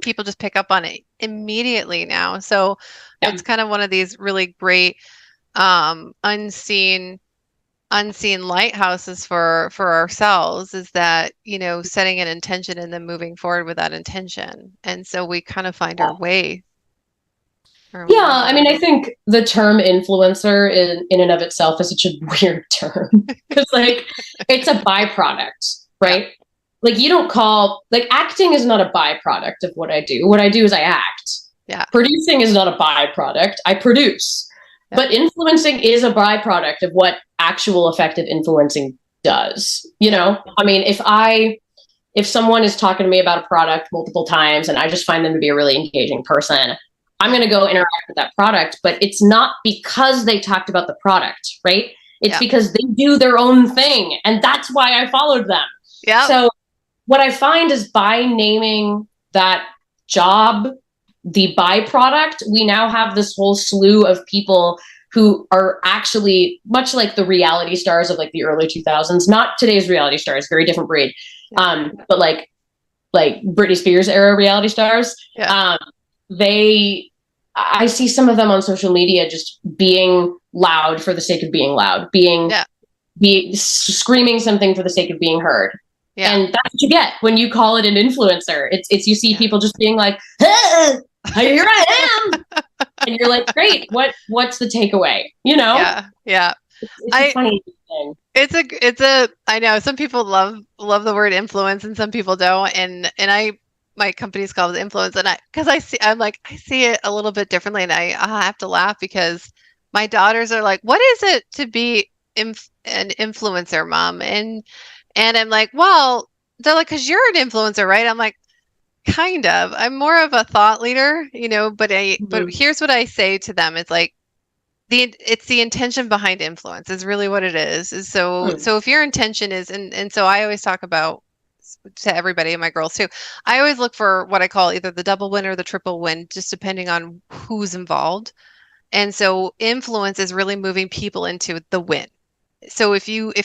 S1: people just pick up on it immediately now. So it's kind of one of these really great unseen lighthouses for ourselves, is that, you know, setting an intention and then moving forward with that intention. And so we kind of find our way.
S2: I mean, I think the term influencer in and of itself is such a weird term because like it's a byproduct, right? Like you don't call, like acting is not a byproduct of what I do. What I do is I act. Producing is not a byproduct. I produce. But influencing is a byproduct of what actual effective influencing does. You know, I mean, if someone is talking to me about a product multiple times and I just find them to be a really engaging person, I'm going to go interact with that product, but it's not because they talked about the product, right? It's because they do their own thing. And that's why I followed them. So what I find is by naming that job the byproduct, we now have this whole slew of people who are actually much like the reality stars of like the early 2000s, not today's reality stars, very different breed. But like Britney Spears era reality stars. I see some of them on social media just being loud for the sake of being loud, screaming something for the sake of being heard. And that's what you get when you call it an influencer. It's you see people just being like, hey, here I am. And you're like, great, what's the takeaway? You know? It's a funny thing.
S1: It's a I know some people love the word influence and some people don't. And my company's called Influence, and I see it a little bit differently, and I have to laugh because my daughters are like, "What is it to be an influencer, Mom?" And I'm like, "Well," they're like, "'Cause you're an influencer, right?" I'm like, "Kind of. I'm more of a thought leader, you know." But here's what I say to them: it's like it's the intention behind influence is really what it is. So if your intention is, and so I always talk about, to everybody and my girls too, I always look for what I call either the double win or the triple win, just depending on who's involved. And so influence is really moving people into the win. So if you have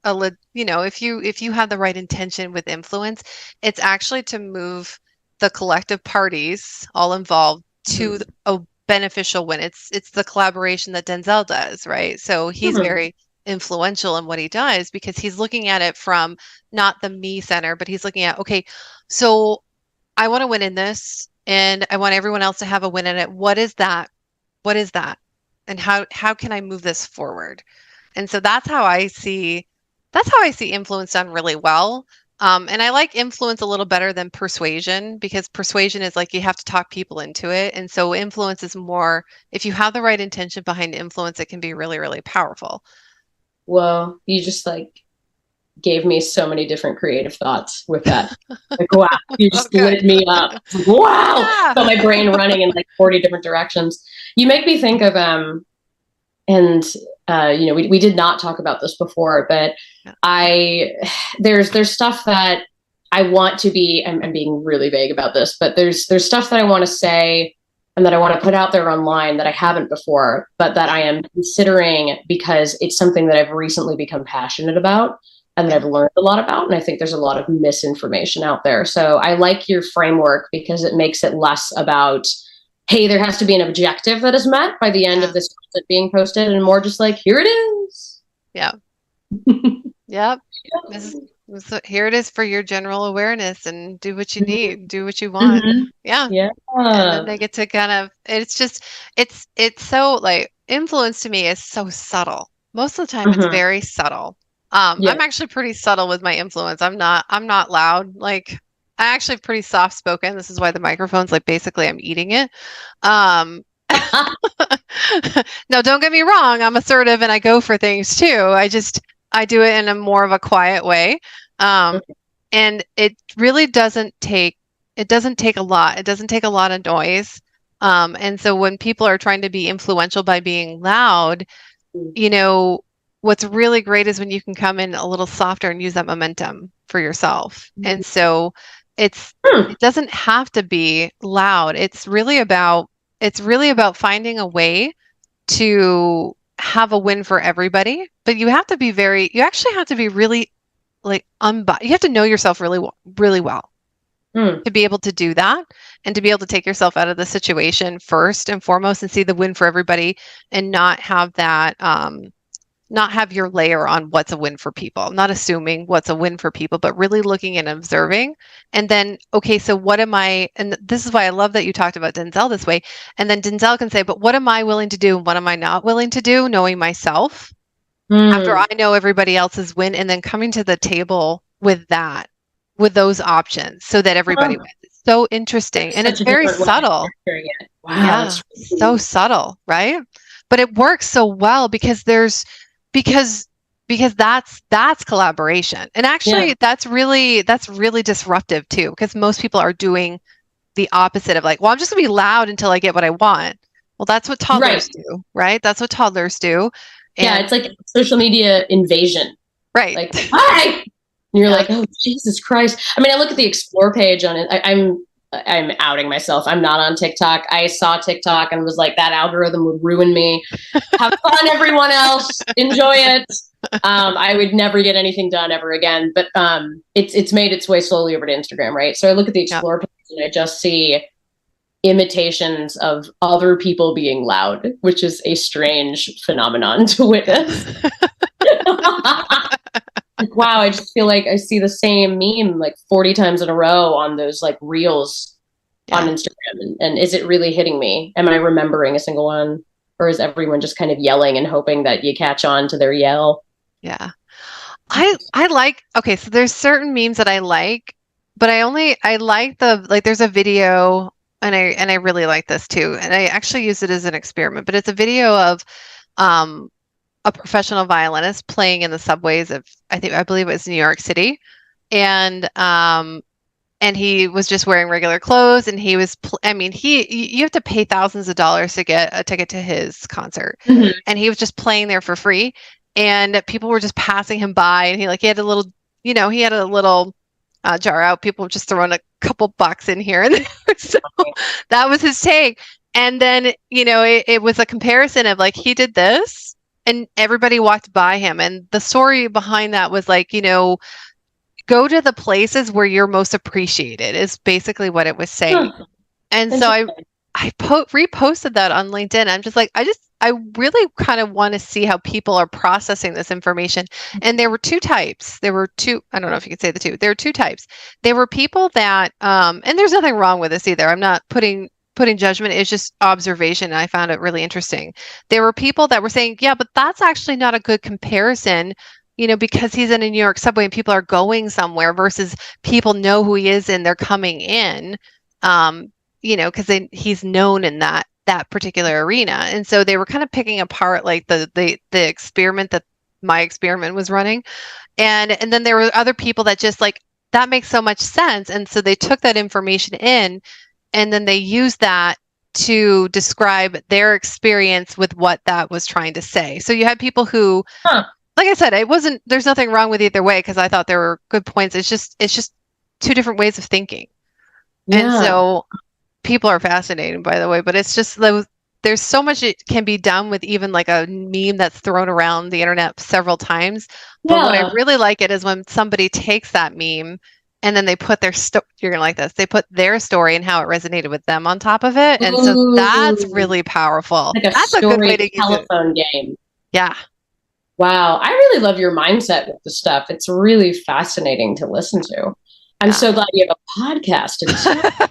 S1: the right intention with influence, it's actually to move the collective parties all involved to a beneficial win. It's the collaboration that Denzel does, right? So he's very influential in what he does because he's looking at it from not the me center, but he's looking at, okay, so I want to win in this and I want everyone else to have a win in it. What is that? And how can I move this forward? And so that's how I see influence done really well. And I like influence a little better than persuasion, because persuasion is like you have to talk people into it. And so influence is more, if you have the right intention behind influence, it can be really, really powerful.
S2: Well, you just like gave me so many different creative thoughts with that. Like, wow, you just lit me up. Wow. Got my brain running in like 40 different directions. You make me think of, we did not talk about this before, but there's stuff that I want to be, I'm being really vague about this, but there's stuff that I want to say and that I want to put out there online that I haven't before, but that I am considering because it's something that I've recently become passionate about and that I've learned a lot about. And I think there's a lot of misinformation out there. So I like your framework because it makes it less about, hey, there has to be an objective that is met by the end of this content being posted, and more just like, here it is.
S1: Yeah. Yep. So here it is for your general awareness, and do what you need, do what you want.
S2: Mm-hmm.
S1: Yeah.
S2: Yeah.
S1: And then they get to kind of, it's just, it's so like influence to me is so subtle. Most of the time it's
S2: Mm-hmm.
S1: very subtle.
S2: Yeah.
S1: I'm actually pretty subtle with my influence. I'm not loud. Like I actually pretty soft spoken. This is why the microphone's like basically I'm eating it. Um, no, don't get me wrong. I'm assertive and I go for things too. I do it in a more of a quiet way. Um, and it really doesn't take a lot. It doesn't take a lot of noise. And so when people are trying to be influential by being loud, you know, what's really great is when you can come in a little softer and use that momentum for yourself. And so
S2: Hmm.
S1: it doesn't have to be loud. It's really about finding a way to have a win for everybody, but you actually have to be really like you have to know yourself really well
S2: Hmm.
S1: to be able to do that and to be able to take yourself out of the situation first and foremost and see the win for everybody and not have your layer on what's a win for people, not assuming what's a win for people, but really looking and observing. And then, okay, so what am I, and this is why I love that you talked about Denzel this way. And then Denzel can say, but what am I willing to do? And what am I not willing to do? Knowing myself after
S2: Hmm.
S1: I know everybody else's win and then coming to the table with those options so that everybody
S2: Huh.
S1: wins. It's so interesting.
S2: That's
S1: And it's
S2: such a
S1: very
S2: different way of
S1: subtle.
S2: answering it. Wow,
S1: Yeah,
S2: that's really
S1: so
S2: cool.
S1: subtle, right? But it works so well because because that's collaboration. And
S2: Yeah.
S1: actually that's really disruptive too, because most people are doing the opposite of like, well, I'm just gonna be loud until I get what I want. Well, that's what
S2: Right.
S1: toddlers do, right? That's what toddlers do.
S2: Yeah,
S1: And
S2: it's like social media invasion.
S1: right.
S2: Like, hi. And you're like,
S1: Yes.
S2: oh Jesus Christ. I mean, I look at the explore page on it. I'm outing myself. I'm not on TikTok. I saw TikTok and was like, that algorithm would ruin me. Have fun, everyone else. Enjoy it. I would never get anything done ever again. But it's made its way slowly over to Instagram, right? So I look at the
S1: Yeah.
S2: explore page and I just see imitations of other people being loud, which is a strange phenomenon to witness. Like, wow, I just feel like I see the same meme like 40 times in a row on those like reels on
S1: Yeah.
S2: Instagram. And is it really hitting me? Am I remembering a single one? Or is everyone just kind of yelling and hoping that you catch on to their yell?
S1: Yeah. I like, okay, so there's certain memes that I like, but I like there's a video and I really like this too. And I actually use it as an experiment, but it's a video of um a professional violinist playing in the subways of I believe it was New York City. And he was just wearing regular clothes and he was I mean you have to pay thousands of dollars to get a ticket to his concert.
S2: Mhm.
S1: And he was just playing there for free and people were just passing him by and he had a little he had a little jar out. People were just throwing a couple bucks in here and there. So that was his take. And then it was a comparison of like he did this and everybody walked by him. And the story behind that was like, go to the places where you're most appreciated is basically what it was saying.
S2: Huh.
S1: And so reposted that on LinkedIn. I'm just like, I really kind of want to see how people are processing this information. And there were two types. There were two, I don't know if you could say the two. There were two types. There were people that, and there's nothing wrong with this either. I'm not putting judgment. It's just observation. And I found it really interesting. There were people that were saying, yeah, but that's actually not a good comparison, because he's in a New York subway and people are going somewhere versus people know who he is and they're coming in, because he's known in that particular arena. And so they were kind of picking apart like the experiment that my experiment was running. And then there were other people that just like, that makes so much sense. And so they took that information in and then they used that to describe their experience with what that was trying to say. So you had people who,
S2: Huh.
S1: like I said, there's nothing wrong with either way because I thought there were good points. It's just two different ways of thinking. And
S2: Yeah.
S1: so people are fascinating, by the way, but it's just there's so much it can be done with even like a meme that's thrown around the internet several times. But what I
S2: Yeah.
S1: really like it is when somebody takes that meme and then they put you're gonna like this. They put their story and how it resonated with them on top of it. And so that's
S2: Ooh.
S1: really powerful.
S2: Like a
S1: That's a good way
S2: story
S1: to use it.
S2: telephone game.
S1: Yeah.
S2: Wow. I really love your mindset with the stuff. It's really fascinating to listen to. I'm so glad you have a podcast to talk.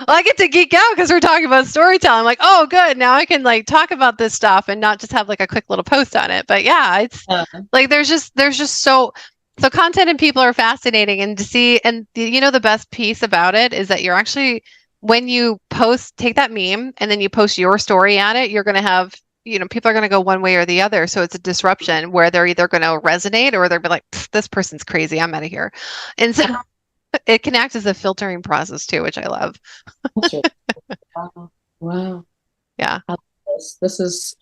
S1: Well, I get to geek out because we're talking about storytelling. I'm like, oh, good. Now I can like talk about this stuff and not just have like a quick little post on it. But yeah, it's like there's just so content and people are fascinating, and to see, and the best piece about it is that you're actually, when you post, take that meme and then you post your story at it, you're going to have, people are going to go one way or the other. So it's a disruption where they're either going to resonate or they'll be like, this person's crazy, I'm out of here. And so it can act as a filtering process too, which I love.
S2: That's really cool. Wow.
S1: Yeah.
S2: This is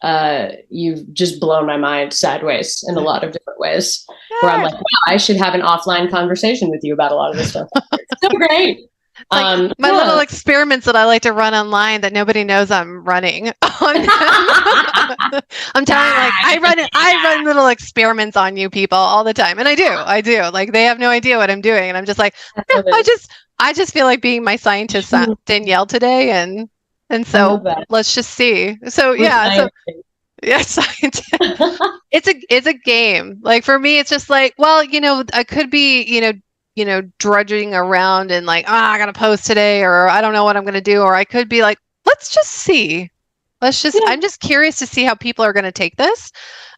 S2: you've just blown my mind sideways in a lot of different ways. Where I'm like, wow, I should have an offline conversation with you about a lot of this stuff. It's so great.
S1: Like my little experiments that I like to run online that nobody knows I'm running on them. I'm telling you, like I run little experiments on you people all the time, and I do. Like they have no idea what I'm doing, and I'm just like, I just feel like being my scientist Danielle today, and so let's just see. So yeah, scientist. It's a game. Like for me, it's just like, well, I could be, drudging around and like, I got to post today, or I don't know what I'm going to do. Or I could be like, let's just see. I'm just curious to see how people are going to take this.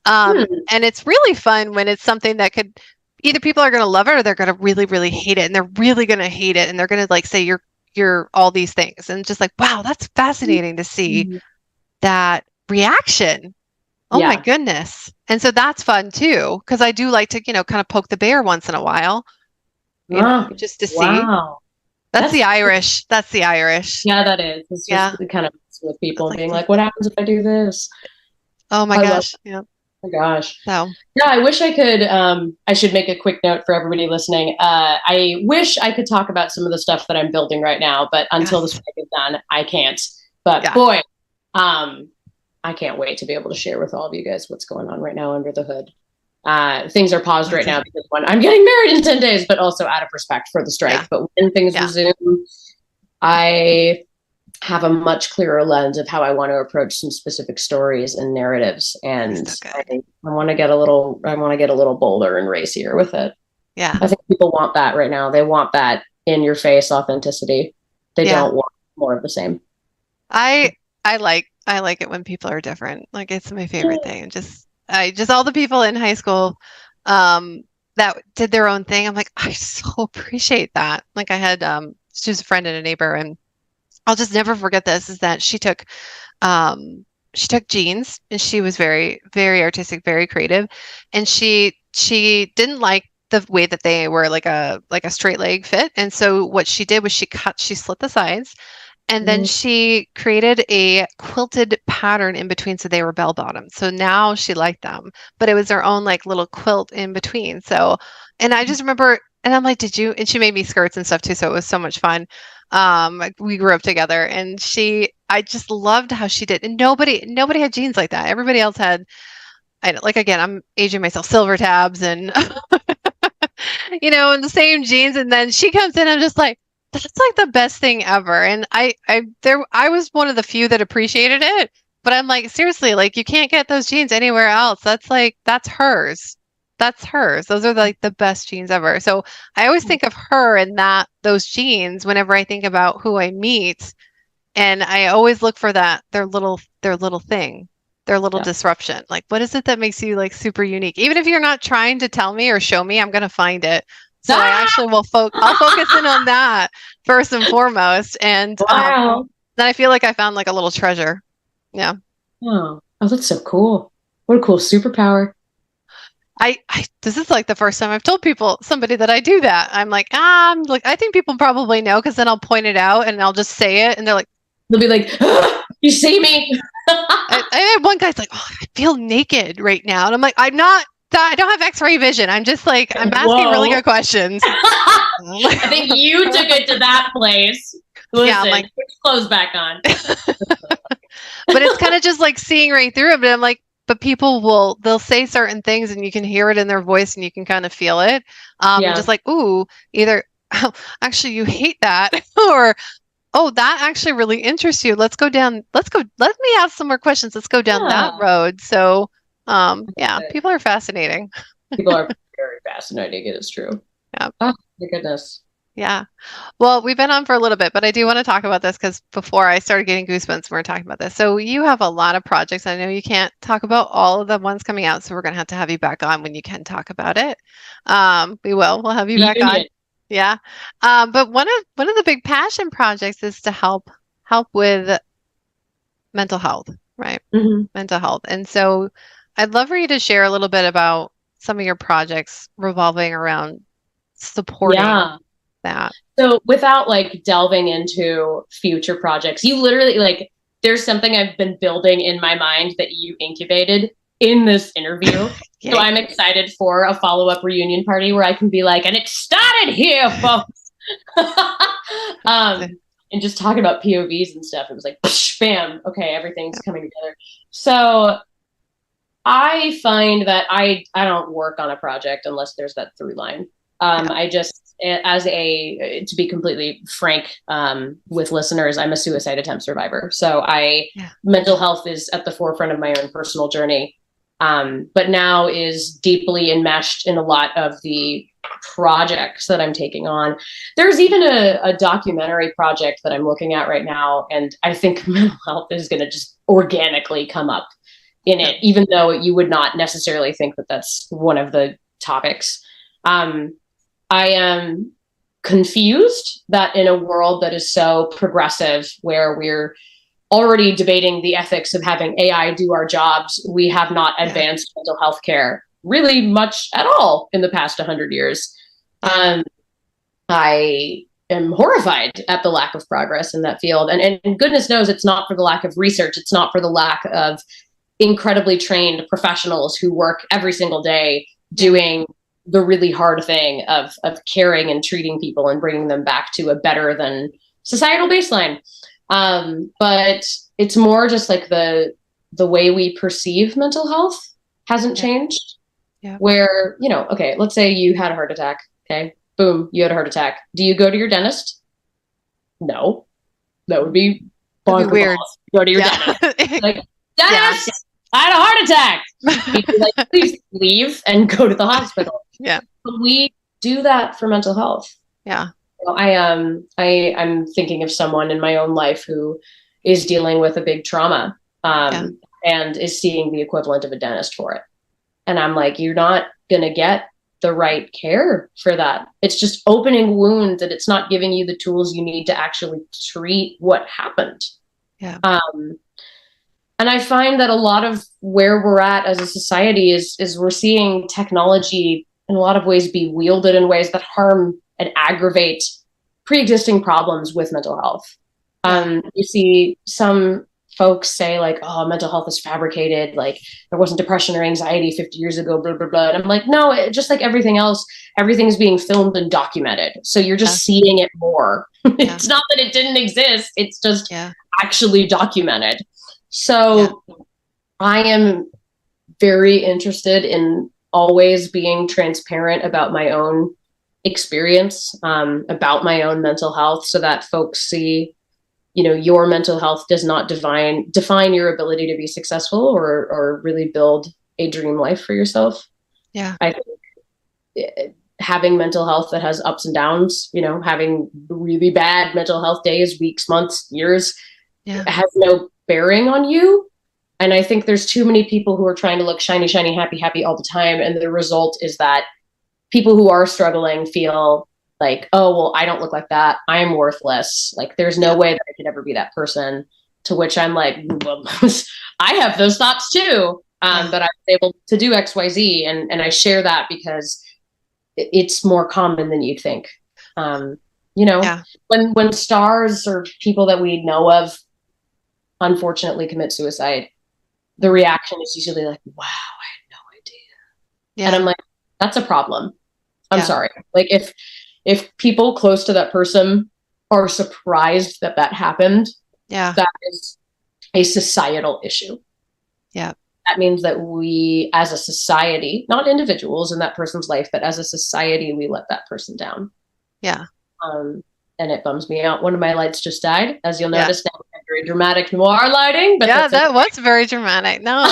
S1: And it's really fun when it's something that could, either people are going to love it or they're going to really, really hate it. And they're really going to hate it. And they're going to like say, you're all these things. And just like, wow, that's fascinating to see that reaction. Oh my goodness. And so that's fun too. Cause I do like to, kind of poke the bear once in a while. Just to see. Wow. That's the Irish. That's the Irish.
S2: Yeah, that is. It's just kind of with people being like, what happens if I do this?
S1: Oh my gosh. Yeah.
S2: Oh my gosh.
S1: So
S2: yeah, I wish I could, I should make a quick note for everybody listening. I wish I could talk about some of the stuff that I'm building right now, but until this strike is done, I can't. But boy, I can't wait to be able to share with all of you guys what's going on right now under the hood. Things are paused right now because one, I'm getting married in 10 days, but also out of respect for the strike. But when things resume, I have a much clearer lens of how I want to approach some specific stories and narratives. And I want to get a little bolder and racier with it.
S1: Yeah.
S2: I think people want that right now. They want that in your face authenticity. They don't want more of the same.
S1: I like it when people are different. Like it's my favorite thing. And just all the people in high school that did their own thing. I'm like, I so appreciate that. Like I had she was a friend and a neighbor, and I'll just never forget this, is that she took jeans, and she was very, very artistic, very creative. And she didn't like the way that they were like a straight leg fit. And so what she did was she slit the sides. And then she created a quilted pattern in between, so they were bell bottoms. So now she liked them, but it was her own like little quilt in between. So, and I just remember, and I'm like, did you? And she made me skirts and stuff too, so it was so much fun. We grew up together, and I just loved how she did. And nobody had jeans like that. Everybody else had, again, I'm aging myself, silver tabs and and the same jeans. And then she comes in, I'm just like, that's like the best thing ever. And I was one of the few that appreciated it, but I'm like, seriously, like you can't get those jeans anywhere else. That's hers. That's hers. Those are like the best jeans ever. So I always think of her and those jeans whenever I think about who I meet. And I always look for their little thing, their little disruption. Like, what is it that makes you like super unique? Even if you're not trying to tell me or show me, I'm going to find it. So I actually I'll focus in on that first and foremost. And then I feel like I found like a little treasure. Yeah.
S2: Oh, that's so cool. What a cool superpower.
S1: This is like the first time I've told somebody that I do that. I'm like, I think people probably know, because then I'll point it out and I'll just say it. And they're like,
S2: they'll be like, you see me?
S1: I had one guy's like, oh, I feel naked right now. And I'm like, I don't have X-ray vision. I'm just like, I'm asking really good questions.
S2: I think you took it to that place. Listen,
S1: yeah, I'm like,
S2: put your clothes back on.
S1: But it's kind of just like seeing right through it. But I'm like, but people they'll say certain things and you can hear it in their voice and you can kind of feel it. Just like, ooh, either, oh, actually you hate that, or, oh, that actually really interests you. Let me ask some more questions. Let's go down that road. So Yeah, people are fascinating.
S2: People are very fascinating. It is true.
S1: Yeah.
S2: Oh, my goodness.
S1: Yeah. Well, we've been on for a little bit, but I do want to talk about this because before I started getting goosebumps, we were talking about this. So you have a lot of projects. I know you can't talk about all of the ones coming out, so we're gonna have you back on when you can talk about it. We will. We'll have you back on.
S2: Reunion.
S1: Yeah. But one of the big passion projects is to help with mental health, right?
S2: Mhm.
S1: Mental health. And so I'd love for you to share a little bit about some of your projects revolving around supporting
S2: Yeah.
S1: that.
S2: So without like delving into future projects, you literally like there's something I've been building in my mind that you incubated in this interview. So
S1: Yay.
S2: I'm excited for a follow-up reunion party where I can be like, and it started here, folks. And just talking about POVs and stuff. It was like, psh, bam, okay, everything's coming together. So I find that I don't work on a project unless there's that through line. I just, as a, to be completely frank with listeners, I'm a suicide attempt survivor. So mental health is at the forefront of my own personal journey, but now is deeply enmeshed in a lot of the projects that I'm taking on. There's even a documentary project that I'm looking at right now, and I think mental health is going to just organically come up in it, even though you would not necessarily think that that's one of the topics. I am confused that in a world that is so progressive, where we're already debating the ethics of having AI do our jobs, we have not advanced mental health care really much at all in the past 100 years. I am horrified at the lack of progress in that field. And goodness knows it's not for the lack of research. It's not for the lack of incredibly trained professionals who work every single day doing the really hard thing of caring and treating people and bringing them back to a better than societal baseline. But it's more just like the way we perceive mental health hasn't changed. Where, okay, let's say you had a heart attack. Okay, boom, you had a heart attack. Do you go to your dentist? No, that would be
S1: weird.
S2: Go to your dentist. Like, dentist, I had a heart attack. You'd be like, please leave and go to the hospital.
S1: Yeah.
S2: But we do that for mental health.
S1: Yeah.
S2: I'm thinking of someone in my own life who is dealing with a big trauma and is seeing the equivalent of a dentist for it. And I'm like, you're not going to get the right care for that. It's just opening wounds, and it's not giving you the tools you need to actually treat what happened.
S1: Yeah.
S2: And I find that a lot of where we're at as a society is we're seeing technology in a lot of ways be wielded in ways that harm and aggravate pre-existing problems with mental health. You see some folks say like, oh, mental health is fabricated. Like there wasn't depression or anxiety 50 years ago, blah, blah, blah. And I'm like, no, just like everything else, everything's being filmed and documented. So you're just seeing it more. It's not that it didn't exist. It's just actually documented. So I am very interested in always being transparent about my own experience, about my own mental health, so that folks see, your mental health does not define your ability to be successful or really build a dream life for yourself. Yeah. I think having mental health that has ups and downs, having really bad mental health days, weeks, months, years, has no bearing on you. And I think there's too many people who are trying to look shiny, shiny, happy, happy all the time. And the result is that people who are struggling feel like, oh, well, I don't look like that. I'm worthless. Like, there's no way that I could ever be that person. To which I'm like, well, I have those thoughts too. But I was able to do X, Y, Z. And I share that because it's more common than you'd think. When stars or people that we know of unfortunately commit suicide, the reaction is usually like, wow, I had no idea. And I'm like, that's a problem. I'm sorry. Like if people close to that person are surprised that happened, that is a societal issue. Yeah. That means that we as a society, not individuals in that person's life, but as a society, we let that person down. Yeah. And it bums me out. One of my lights just died, as you'll notice now. Very dramatic noir lighting, but
S1: that was very dramatic. No,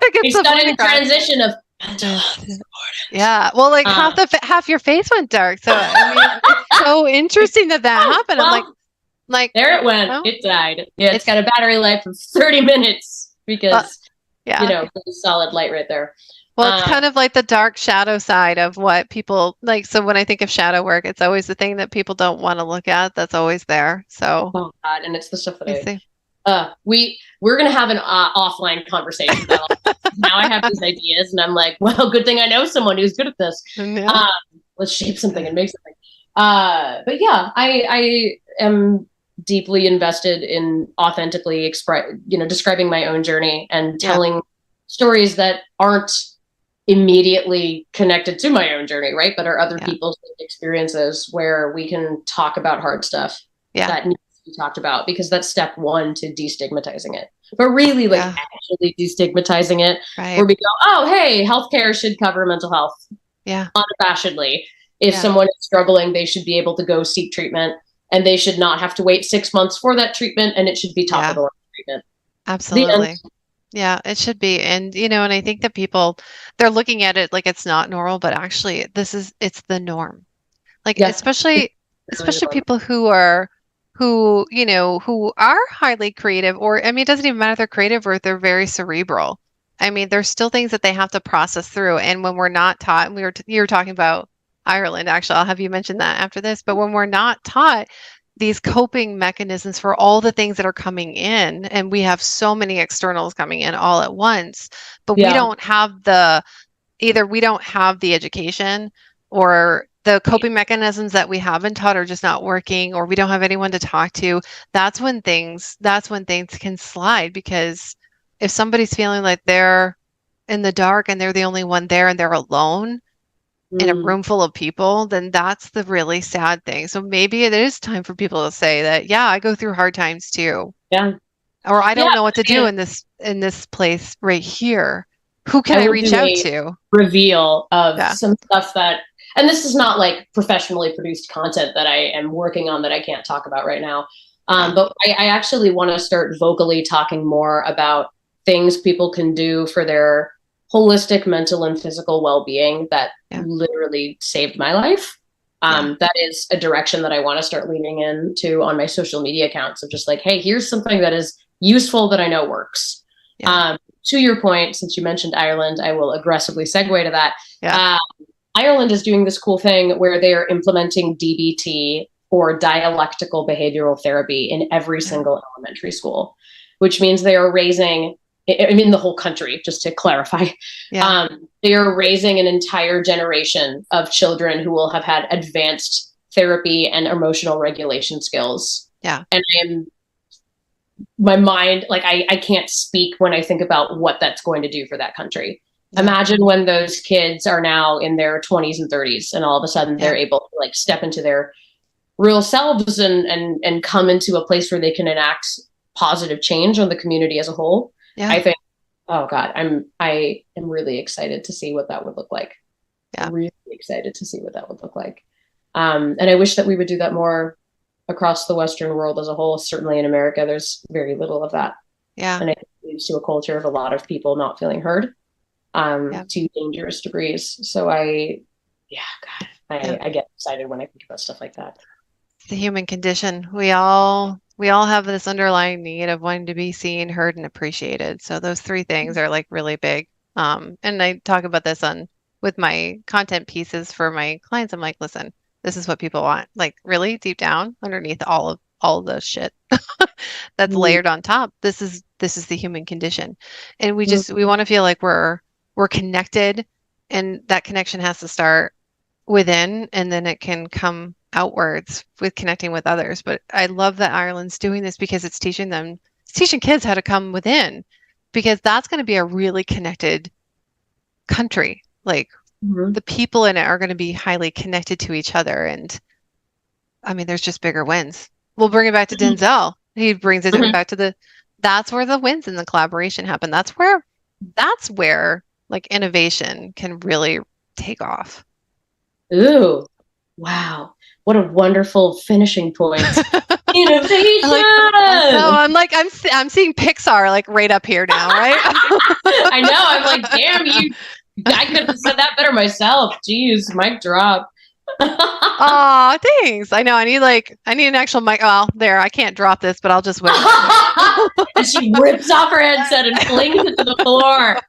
S1: It
S2: We
S1: gets the
S2: started
S1: point
S2: the
S1: across.
S2: transition of mental health disorders.
S1: Yeah. Well, like half your face went dark. So I mean, it's so interesting that happened.
S2: Well,
S1: I'm like
S2: there it went.
S1: well,
S2: It died. Yeah, it's got a battery life of 30 minutes because,
S1: yeah.
S2: solid light right there.
S1: Well, it's kind of like the dark shadow side of what people like. So when I think of shadow work, it's always the thing that people don't want to look at. That's always there. So,
S2: oh God, and it's the stuff that
S1: you see.
S2: We're gonna have an offline conversation about now. I have these ideas, and I'm like, well, good thing I know someone who's good at this.
S1: Yeah.
S2: Let's shape something and make something. But yeah, I am deeply invested in authentically describing my own journey and telling stories that aren't immediately connected to my own journey, right? But are other people's experiences where we can talk about hard stuff that needs to be talked about, because that's step one to destigmatizing it. But really, like actually destigmatizing it, where we go, oh, hey, healthcare should cover mental health.
S1: Yeah.
S2: Unabashedly. If someone is struggling, they should be able to go seek treatment, and they should not have to wait 6 months for that treatment, and it should be top of the line treatment.
S1: Absolutely. Yeah, it should be. And, and I think that people, they're looking at it like it's not normal, but actually it's the norm. Like, especially people who are highly creative, or, I mean, it doesn't even matter if they're creative or if they're very cerebral. I mean, there's still things that they have to process through. And when we're not taught, and you were talking about Ireland, actually, I'll have you mention that after this, but when we're not taught these coping mechanisms for all the things that are coming in, and we have so many externals coming in all at once, but we don't have either we don't have the education, or the coping mechanisms that we have been taught are just not working, or we don't have anyone to talk to. That's when things can slide, because if somebody's feeling like they're in the dark and they're the only one there and they're alone in a room full of people, then that's the really sad thing. So maybe it is time for people to say that, yeah, I go through hard times too.
S2: Yeah.
S1: Or I don't know what to do in this place right here. Who can I reach out to?
S2: Reveal of some stuff that, and this is not like professionally produced content that I am working on that I can't talk about right now. But I actually want to start vocally talking more about things people can do for their holistic mental and physical well-being that literally saved my life. That is a direction that I want to start leaning into on my social media accounts, of just like, hey, here's something that is useful that I know works. To your point, since you mentioned Ireland, I will aggressively segue to that. Ireland is doing this cool thing where they are implementing DBT, or dialectical behavioral therapy, in every single elementary school, which means they are raising, in the whole country, just to clarify, they are raising an entire generation of children who will have had advanced therapy and emotional regulation skills. And my mind, like I can't speak when I think about what that's going to do for that country. Imagine when those kids are now in their 20s and 30s, and all of a sudden they're able to like step into their real selves and come into a place where they can enact positive change on the community as a whole. I think, oh God, I am really excited to see what that would look like. Really excited to see what that would look like. And I wish that we would do that more across the Western world as a whole. Certainly in America, there's very little of that. And I think it leads to a culture of a lot of people not feeling heard to dangerous degrees. So I get excited when I think about stuff like that.
S1: It's the human condition. We all have this underlying need of wanting to be seen, heard, and appreciated. So those three things are like really big. And I talk about this with my content pieces for my clients. I'm like, listen, this is what people want. Like, really deep down underneath all of the shit that's layered on top. This is the human condition. And we want to feel like we're connected, and that connection has to start within, and then it can come outwards with connecting with others. But I love that Ireland's doing this, because it's teaching kids how to come within, because that's going to be a really connected country. Like the people in it are going to be highly connected to each other. And I mean, there's just bigger wins. We'll bring it back to Denzel. He brings it back to that's where the wins and the collaboration happen. That's where like innovation can really take off.
S2: Ooh, wow. What a wonderful finishing point. Innovation.
S1: I'm seeing Pixar like right up here now, right?
S2: I know. I'm like, damn you. I could have said that better myself. Jeez, mic drop.
S1: Aw, thanks. I know. I need an actual mic. Well, there. I can't drop this, but I'll just wait.
S2: And she rips off her headset and flings it to the floor.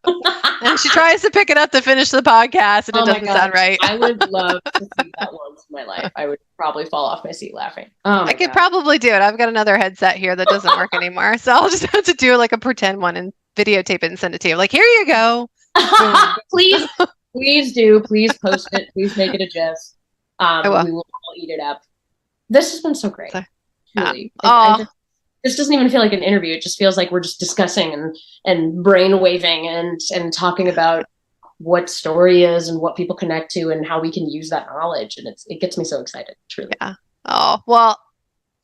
S1: And she tries to pick it up to finish the podcast, and it doesn't sound right.
S2: I would love to see that once in my life. I would probably fall off my seat laughing. I
S1: could probably do it. I've got another headset here that doesn't work anymore, so I'll just have to do like a pretend one and videotape it and send it to you. Like, here you go.
S2: Please do. Please post it. Please make it a GIF. We will all eat it up. This has been so great. Really. This doesn't even feel like an interview. It just feels like we're just discussing and brain waving and talking about what story is and what people connect to and how we can use that knowledge. And it gets me so excited, truly.
S1: Yeah. Oh, well,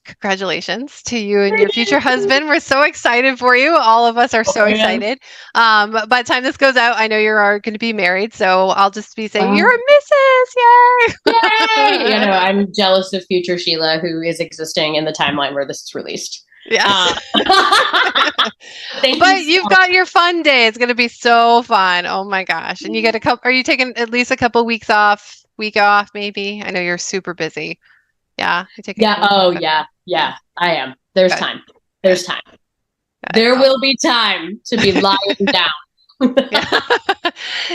S1: congratulations to you and your future husband. We're so excited for you. All of us are so excited. By the time this goes out, I know you are going to be married. So I'll just be saying, you're a Mrs. Yay!
S2: Yay! I'm jealous of future Sheila, who is existing in the timeline where this is released.
S1: Yeah. But you've got your fun day. It's going to be so fun. Oh my gosh. And you get are you taking at least a couple week off maybe? I know you're super busy. Yeah.
S2: Yeah, I am. There's time. There's time. There will be time to be lying down.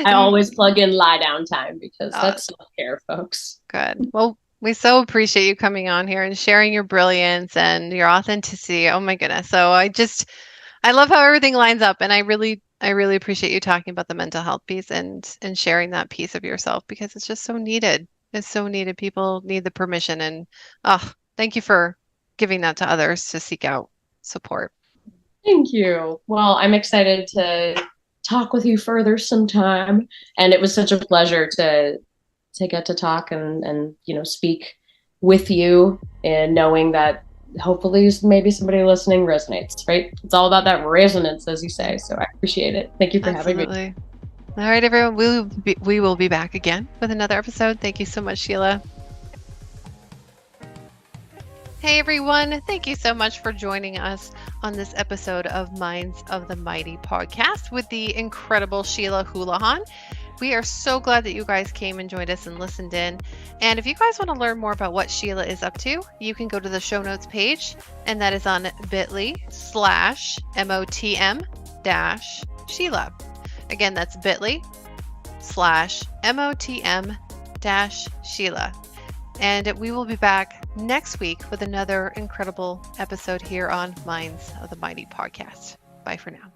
S2: I always plug in lie down time because that's self-care, folks.
S1: Good. Well, we so appreciate you coming on here and sharing your brilliance and your authenticity. Oh my goodness. So I love how everything lines up, and I really appreciate you talking about the mental health piece and sharing that piece of yourself, because it's just so needed. It's so needed. People need the permission, and thank you for giving that to others to seek out support.
S2: Thank you. Well, I'm excited to talk with you further sometime, and it was such a pleasure to get to talk and speak with you, and knowing that hopefully maybe somebody listening resonates, right? It's all about that resonance, as you say. So I appreciate it. Thank you for having me.
S1: All right, everyone. We will be back again with another episode. Thank you so much, Sheila. Hey, everyone. Thank you so much for joining us on this episode of Minds of the Mighty podcast with the incredible Sheila Houlahan. We are so glad that you guys came and joined us and listened in. And if you guys want to learn more about what Sheila is up to, you can go to the show notes page, and that is on bit.ly/MOTM-Sheila. Again, that's bit.ly/MOTM-Sheila. And we will be back next week with another incredible episode here on Minds of the Mighty podcast. Bye for now.